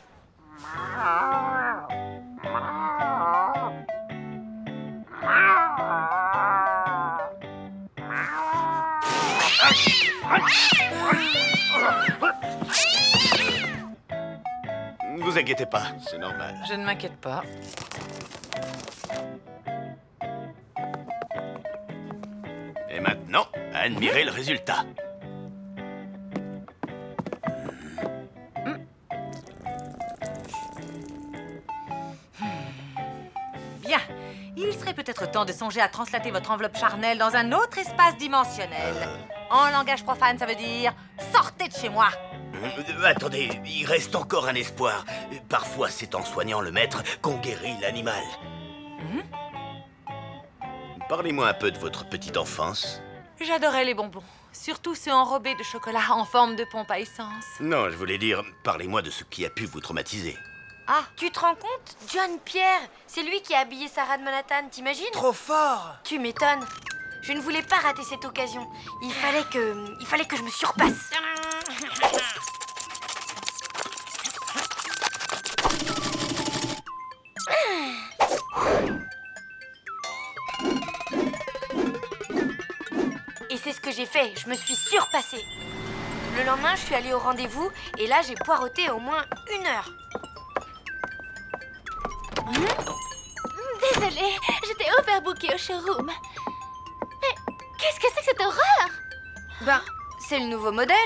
Ne vous inquiétez pas, c'est normal. Je ne m'inquiète pas. Et maintenant, admirez le résultat. Bien. Il serait peut-être temps de songer à translater votre enveloppe charnelle dans un autre espace dimensionnel. En langage profane, ça veut dire « sortez de chez moi ». Attendez, il reste encore un espoir. Parfois, c'est en soignant le maître qu'on guérit l'animal. Parlez-moi un peu de votre petite enfance. J'adorais les bonbons. Surtout ceux enrobés de chocolat en forme de pompe à essence. Non, je voulais dire, parlez-moi de ce qui a pu vous traumatiser. Ah, tu te rends compte? John Pierre, c'est lui qui a habillé Sarah de Manhattan, t'imagines? Trop fort! Tu m'étonnes. Je ne voulais pas rater cette occasion. Il fallait que je me surpasse. Et c'est ce que j'ai fait, je me suis surpassée. Le lendemain, je suis allée au rendez-vous et là, j'ai poireauté au moins 1 heure. Désolée, j'étais overbookée au showroom. Mais qu'est-ce que c'est que cette horreur? Ben, c'est le nouveau modèle.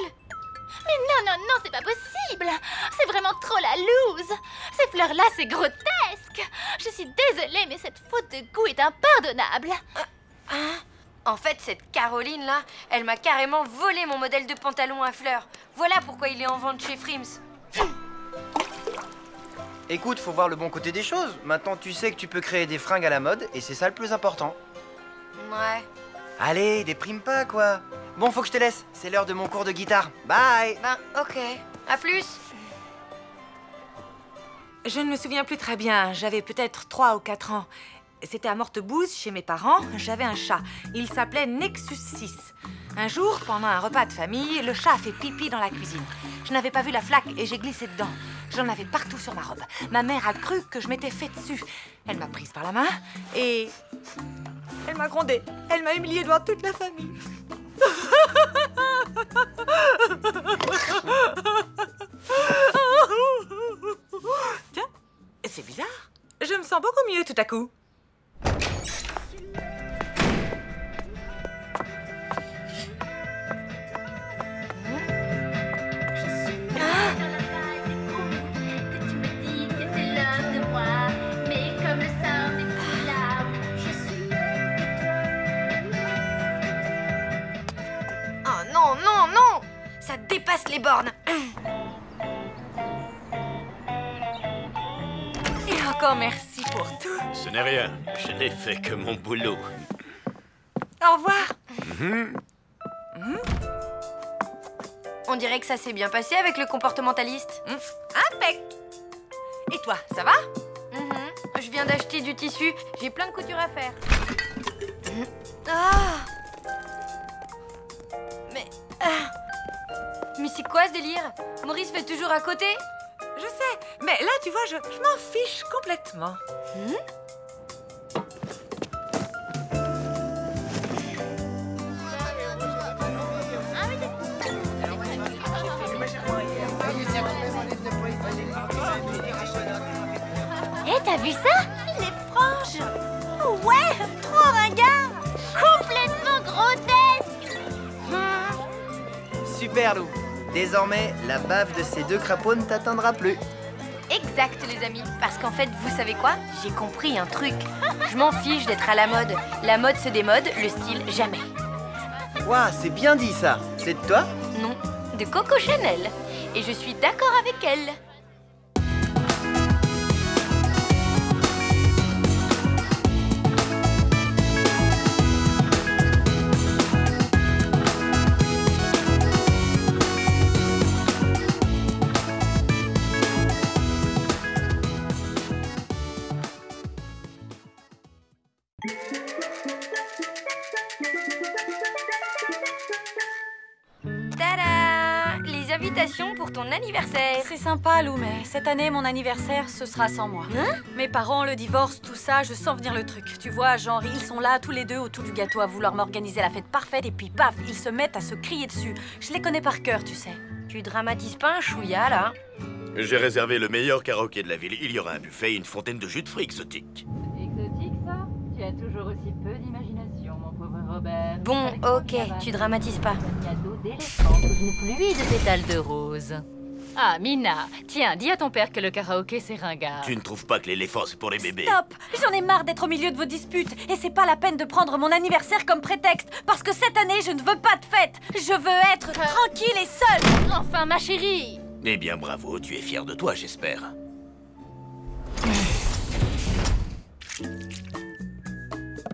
Mais non, non, non, c'est pas possible. C'est vraiment trop la loose. Ces fleurs-là, c'est grotesque. Je suis désolée, mais cette faute de goût est impardonnable. En fait, cette Caroline-là, elle m'a carrément volé mon modèle de pantalon à fleurs. Voilà pourquoi il est en vente chez Frims. Écoute, faut voir le bon côté des choses. Maintenant, tu sais que tu peux créer des fringues à la mode et c'est ça le plus important. Ouais. Allez, déprime pas, quoi. Bon, faut que je te laisse. C'est l'heure de mon cours de guitare. Bye. Ben, ok. À plus. Je ne me souviens plus très bien. J'avais peut-être 3 ou 4 ans. C'était à Mortebouse, chez mes parents. J'avais un chat. Il s'appelait Nexus 6. Un jour, pendant un repas de famille, le chat a fait pipi dans la cuisine. Je n'avais pas vu la flaque et j'ai glissé dedans. J'en avais partout sur ma robe. Ma mère a cru que je m'étais fait dessus. Elle m'a prise par la main et... elle m'a grondée. Elle m'a humiliée devant toute la famille. Tiens, c'est bizarre. Je me sens beaucoup mieux tout à coup. Oh non, non, non! Ça dépasse les bornes. Et encore merci pour tout. Ce n'est rien, je n'ai fait que mon boulot. Au revoir. On dirait que ça s'est bien passé avec le comportementaliste. Impec. Et toi, ça va? Je viens d'acheter du tissu. J'ai plein de couture à faire. Ah! Mais c'est quoi ce délire? Maurice fait toujours à côté? Je sais, mais là, tu vois, je m'en fiche complètement. Hé, t'as vu ça? Les franges. Ouais, trop ringard. Complètement grotesque. Super, Lou. Désormais, la bave de ces 2 crapauds ne t'atteindra plus. Exact, les amis. Parce qu'en fait, vous savez quoi? J'ai compris un truc. Je m'en fiche d'être à la mode. La mode se démode, le style jamais. Ouah, c'est bien dit, ça. C'est de toi? Non, de Coco Chanel. Et je suis d'accord avec elle. Tada! Les invitations pour ton anniversaire. C'est sympa, Lou, mais cette année, mon anniversaire, ce sera sans moi. Mes parents, le divorce, tout ça, je sens venir le truc. Tu vois, genre, ils sont là, tous les deux, autour du gâteau, à vouloir m'organiser la fête parfaite, et puis paf, ils se mettent à se crier dessus. Je les connais par cœur, tu sais. Tu dramatises pas un chouïa, là? J'ai réservé le meilleur karaoké de la ville. Il y aura un buffet et une fontaine de jus de fruits exotiques. Exotique, ça? Tu as toujours aussi peu d'imagination, mon pauvre Robert. Bon, ok, tu dramatises pas. Cadeau d'éléphant sous une pluie de pétales de rose. Ah, Mina, tiens, dis à ton père que le karaoké, c'est ringard. Tu ne trouves pas que l'éléphant, c'est pour les bébés? Stop! J'en ai marre d'être au milieu de vos disputes. Et c'est pas la peine de prendre mon anniversaire comme prétexte. Parce que cette année, je ne veux pas de fête. Je veux être tranquille et seule. Enfin, ma chérie! Eh bien, bravo, tu es fier de toi, j'espère.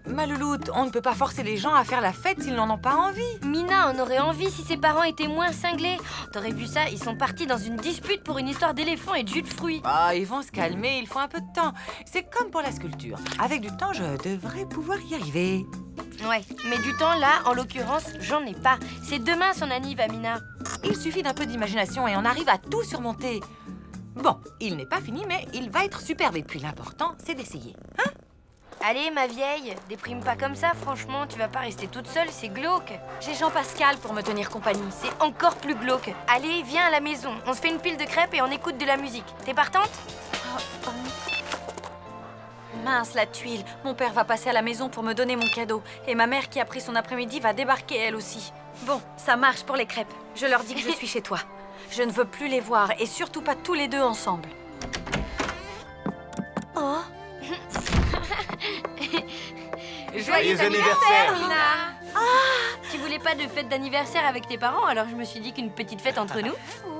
Ma louloute, on ne peut pas forcer les gens à faire la fête s'ils n'en ont pas envie. Mina en aurait envie si ses parents étaient moins cinglés. T'aurais vu ça, ils sont partis dans une dispute pour une histoire d'éléphant et de jus de fruits. Ah, ils vont se calmer, il faut un peu de temps. C'est comme pour la sculpture. Avec du temps, je devrais pouvoir y arriver. Ouais, mais du temps là, en l'occurrence, j'en ai pas. C'est demain son anniv, Mina. Il suffit d'un peu d'imagination et on arrive à tout surmonter. Bon, il n'est pas fini, mais il va être superbe. Et puis l'important, c'est d'essayer. Hein? Allez, ma vieille, déprime pas comme ça, franchement, tu vas pas rester toute seule, c'est glauque. J'ai Jean-Pascal pour me tenir compagnie. C'est encore plus glauque. Allez, viens à la maison, on se fait une pile de crêpes et on écoute de la musique. T'es partante? Mince, la tuile. Mon père va passer à la maison pour me donner mon cadeau. Et ma mère, qui a pris son après-midi, va débarquer elle aussi. Bon, ça marche pour les crêpes. Je leur dis que je suis chez toi. Je ne veux plus les voir, et surtout pas tous les deux ensemble. Oh. Joyeux anniversaire, Mina! Tu voulais pas de fête d'anniversaire avec tes parents, alors je me suis dit qu'une petite fête entre nous.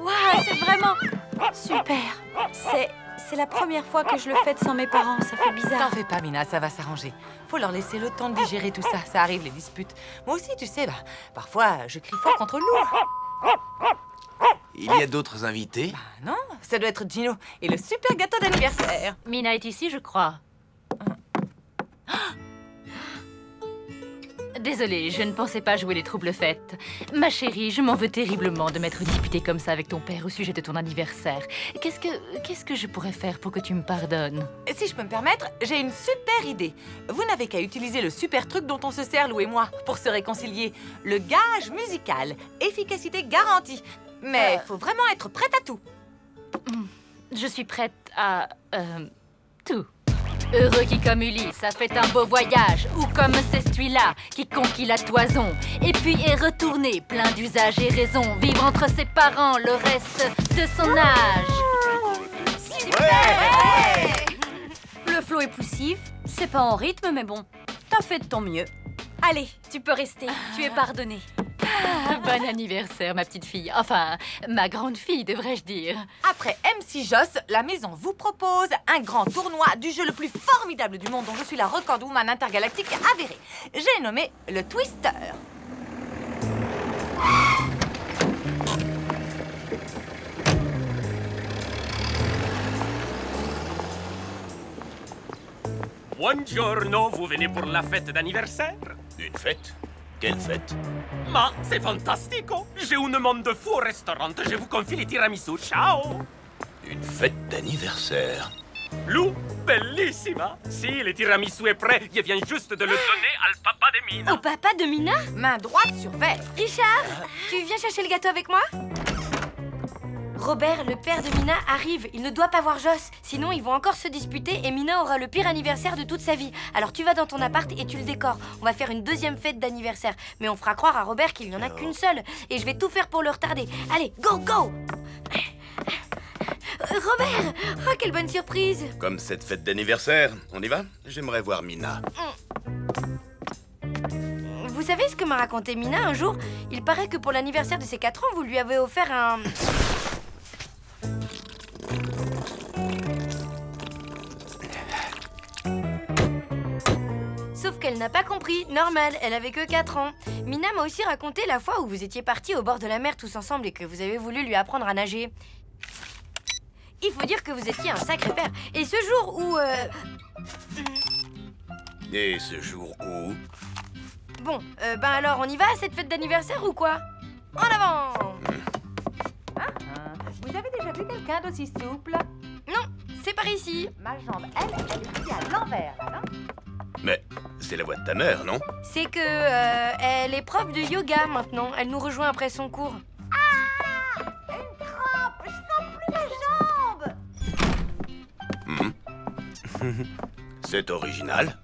Waouh, c'est vraiment super. C'est la première fois que je le fête sans mes parents, ça fait bizarre. T'en fais pas, Mina, ça va s'arranger. Faut leur laisser le temps de digérer tout ça, ça arrive les disputes. Moi aussi, tu sais, parfois je crie fort contre lourd. Il y a d'autres invités? Non, ça doit être Gino et le super gâteau d'anniversaire. Mina est ici, je crois. Désolée, je ne pensais pas jouer les troubles fêtes. Ma chérie, je m'en veux terriblement de m'être disputée comme ça avec ton père au sujet de ton anniversaire. Qu'est-ce que je pourrais faire pour que tu me pardonnes? Si je peux me permettre, j'ai une super idée. Vous n'avez qu'à utiliser le super truc dont on se sert, Lou et moi, pour se réconcilier. Le gage musical. Efficacité garantie. Mais faut vraiment être prête à tout. Je suis prête à... tout. Heureux qui comme Ulysse a fait un beau voyage, ou comme Cestuila qui conquit la toison, et puis est retourné plein d'usage et raison, vivre entre ses parents le reste de son âge. Ouais. Le flow est poussif, c'est pas en rythme, mais bon, t'as fait de ton mieux. Allez, tu peux rester, tu es pardonnée. Bon anniversaire, ma petite fille. Enfin, ma grande fille, devrais-je dire. Après MC Joss, la maison vous propose un grand tournoi du jeu le plus formidable du monde dont je suis la recordwoman intergalactique avérée. J'ai nommé le Twister. Buongiorno, vous venez pour la fête d'anniversaire? Une fête? Quelle fête? Ma, c'est fantastico! J'ai une monde de fou au restaurant, je vous confie les tiramisu, ciao! Une fête d'anniversaire? Lou, bellissima! Si, le tiramisu est prêt, je viens juste de le donner au papa de Mina. Au papa de Mina? Main droite sur verre. Richard, tu viens chercher le gâteau avec moi? Robert, le père de Mina, arrive. Il ne doit pas voir Joss. Sinon, ils vont encore se disputer et Mina aura le pire anniversaire de toute sa vie. Alors tu vas dans ton appart et tu le décores. On va faire une deuxième fête d'anniversaire. Mais on fera croire à Robert qu'il n'y en a qu'une seule. Et je vais tout faire pour le retarder. Allez, go, go! Robert! Oh, quelle bonne surprise! Comme cette fête d'anniversaire, on y va? J'aimerais voir Mina. Vous savez ce que m'a raconté Mina un jour? Il paraît que pour l'anniversaire de ses 4 ans, vous lui avez offert un... Sauf qu'elle n'a pas compris, normal, elle avait que 4 ans. Mina m'a aussi raconté la fois où vous étiez partis au bord de la mer tous ensemble et que vous avez voulu lui apprendre à nager. Il faut dire que vous étiez un sacré père. Et ce jour où... Et ce jour où? Bon, ben alors on y va à cette fête d'anniversaire ou quoi? En avant! Vous avez déjà vu quelqu'un d'aussi souple? Non, c'est par ici. Ma jambe, elle est pliée à l'envers, non? Mais c'est la voix de ta mère, non? C'est que elle est prof de yoga maintenant. Elle nous rejoint après son cours. Ah! Une crampe! Je sens plus ma jambe! C'est original.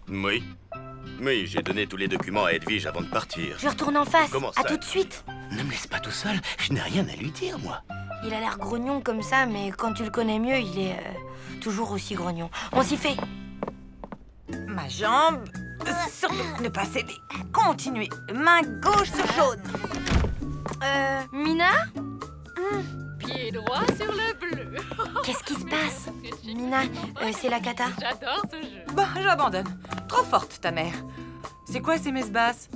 Oui. Oui, j'ai donné tous les documents à Edwige avant de partir. Je retourne en face. Comment ça? À tout de suite. Ne me laisse pas tout seul, je n'ai rien à lui dire, moi. Il a l'air grognon comme ça, mais quand tu le connais mieux, il est toujours aussi grognon. On s'y fait. Ma jambe. Surtout ne pas céder. Continuez. Main gauche sur jaune. Mina? Pied droit sur le bleu. Qu'est-ce qui se passe? Mina, c'est la cata. J'adore ce jeu. Bon, j'abandonne. Trop forte, ta mère. C'est quoi ces messes basses?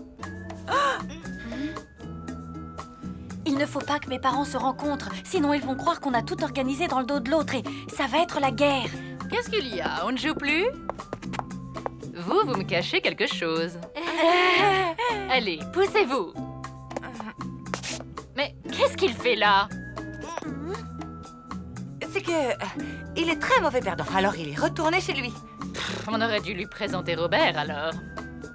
Il ne faut pas que mes parents se rencontrent, sinon ils vont croire qu'on a tout organisé dans le dos de l'autre et ça va être la guerre. Qu'est-ce qu'il y a? On ne joue plus? Vous me cachez quelque chose. Allez, poussez-vous. Mais qu'est-ce qu'il fait là? C'est que... il est très mauvais perdant, alors il est retourné chez lui. On aurait dû lui présenter Robert, alors.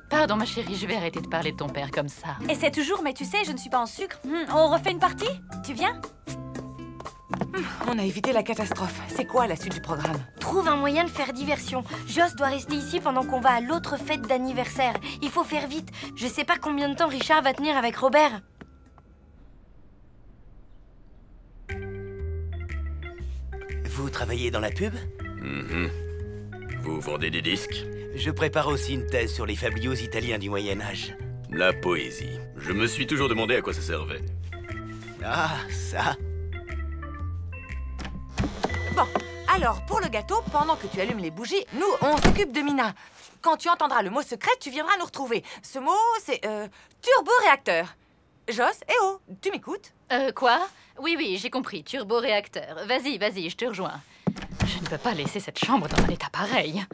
Pardon, ma chérie, je vais arrêter de parler de ton père comme ça. Et c'est toujours, mais tu sais, je ne suis pas en sucre. On refait une partie? Tu viens? On a évité la catastrophe. C'est quoi la suite du programme? Trouve un moyen de faire diversion. Joss doit rester ici pendant qu'on va à l'autre fête d'anniversaire. Il faut faire vite. Je sais pas combien de temps Richard va tenir avec Robert. Vous travaillez dans la pub? Vous vendez des disques? Je prépare aussi une thèse sur les fabliaux italiens du Moyen-Âge. La poésie. Je me suis toujours demandé à quoi ça servait. Ah, ça. Bon, alors, pour le gâteau, pendant que tu allumes les bougies, nous, on s'occupe de Mina. Quand tu entendras le mot secret, tu viendras nous retrouver. Ce mot, c'est turboréacteur. Joss, oh, tu m'écoutes? Quoi? Oui, j'ai compris. Turboréacteur. Vas-y, je te rejoins. Je ne peux pas laisser cette chambre dans un état pareil.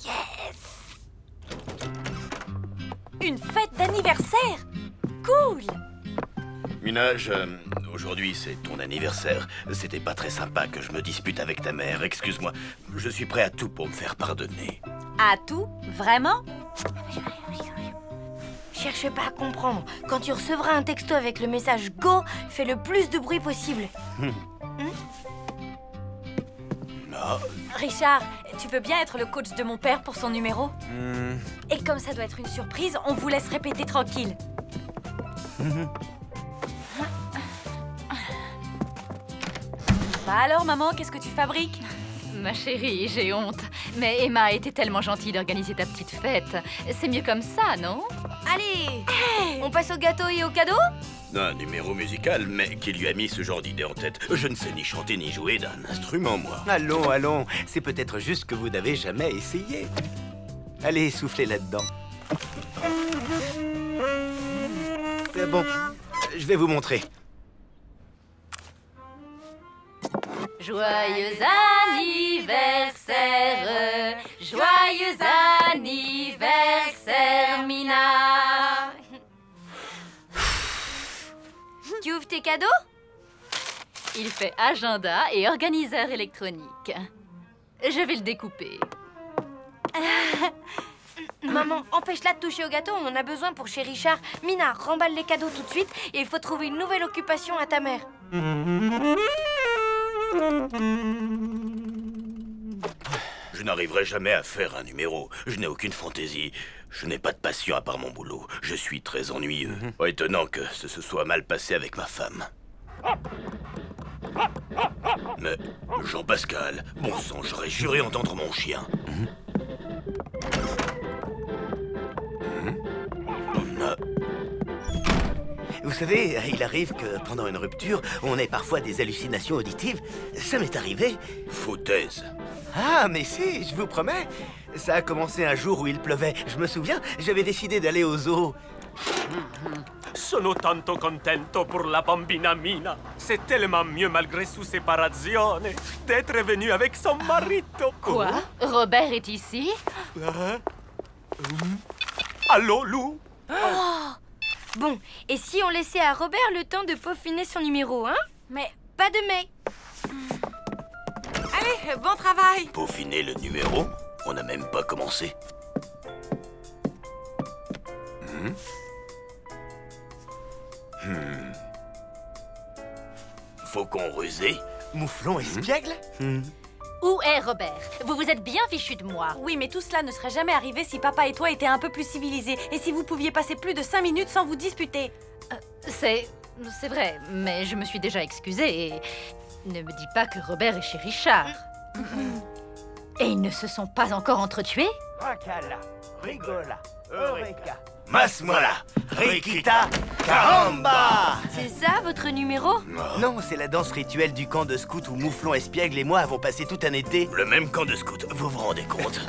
Yes! Une fête d'anniversaire! Cool! Mina, aujourd'hui c'est ton anniversaire. C'était pas très sympa que je me dispute avec ta mère. Excuse-moi, je suis prêt à tout pour me faire pardonner. À tout? Vraiment? Cherche pas à comprendre. Quand tu recevras un texto avec le message Go, fais le plus de bruit possible. Richard, tu veux bien être le coach de mon père pour son numéro? Et comme ça doit être une surprise, on vous laisse répéter tranquille. Bah alors, maman, qu'est-ce que tu fabriques? Ma chérie, j'ai honte. Mais Emma a été tellement gentille d'organiser ta petite fête. C'est mieux comme ça, non? Allez, on passe au gâteau et au cadeau? Un numéro musical, mais qui lui a mis ce genre d'idée en tête? Je ne sais ni chanter ni jouer d'un instrument, moi. Allons, c'est peut-être juste que vous n'avez jamais essayé. Allez, soufflez là-dedans. C'est bon, je vais vous montrer. Joyeux anniversaire, joyeux anniversaire, Mina. Tu ouvres tes cadeaux? Il fait agenda et organiseur électronique. Je vais le découper. Maman, empêche-la de toucher au gâteau, on en a besoin pour chez Richard. Mina, remballe les cadeaux tout de suite et il faut trouver une nouvelle occupation à ta mère. Je n'arriverai jamais à faire un numéro. Je n'ai aucune fantaisie. Je n'ai pas de passion à part mon boulot. Je suis très ennuyeux. Étonnant que ce se soit mal passé avec ma femme. Mais, Jean-Pascal, bon sang, j'aurais juré entendre mon chien. Vous savez, il arrive que pendant une rupture, on ait parfois des hallucinations auditives. Ça m'est arrivé. Foutaise. Ah, mais si, je vous promets. Ça a commencé un jour où il pleuvait. Je me souviens, j'avais décidé d'aller au zoo. Sono tanto contento pour la bambina Mina. C'est tellement mieux malgré sua separazione d'être venu avec son marito. Quoi? Robert est ici? Allô, Lou? Bon, et si on laissait à Robert le temps de peaufiner son numéro, hein? Mais pas de mais. Allez, bon travail. Peaufiner le numéro? On n'a même pas commencé. Faucon rusé? Mouflon espiègle? Où est Robert? Vous vous êtes bien fichu de moi. Oui, mais tout cela ne serait jamais arrivé si papa et toi étaient un peu plus civilisés et si vous pouviez passer plus de 5 minutes sans vous disputer. C'est vrai, mais je me suis déjà excusée et... Ne me dis pas que Robert est chez Richard. Et ils ne se sont pas encore entretués? Racala, rigola, eureka. Masmola, Rikita, Caramba! C'est ça, votre numéro? Non, c'est la danse rituelle du camp de scout où Mouflon, Espiègle et moi avons passé tout un été. Le même camp de scout, vous vous rendez compte?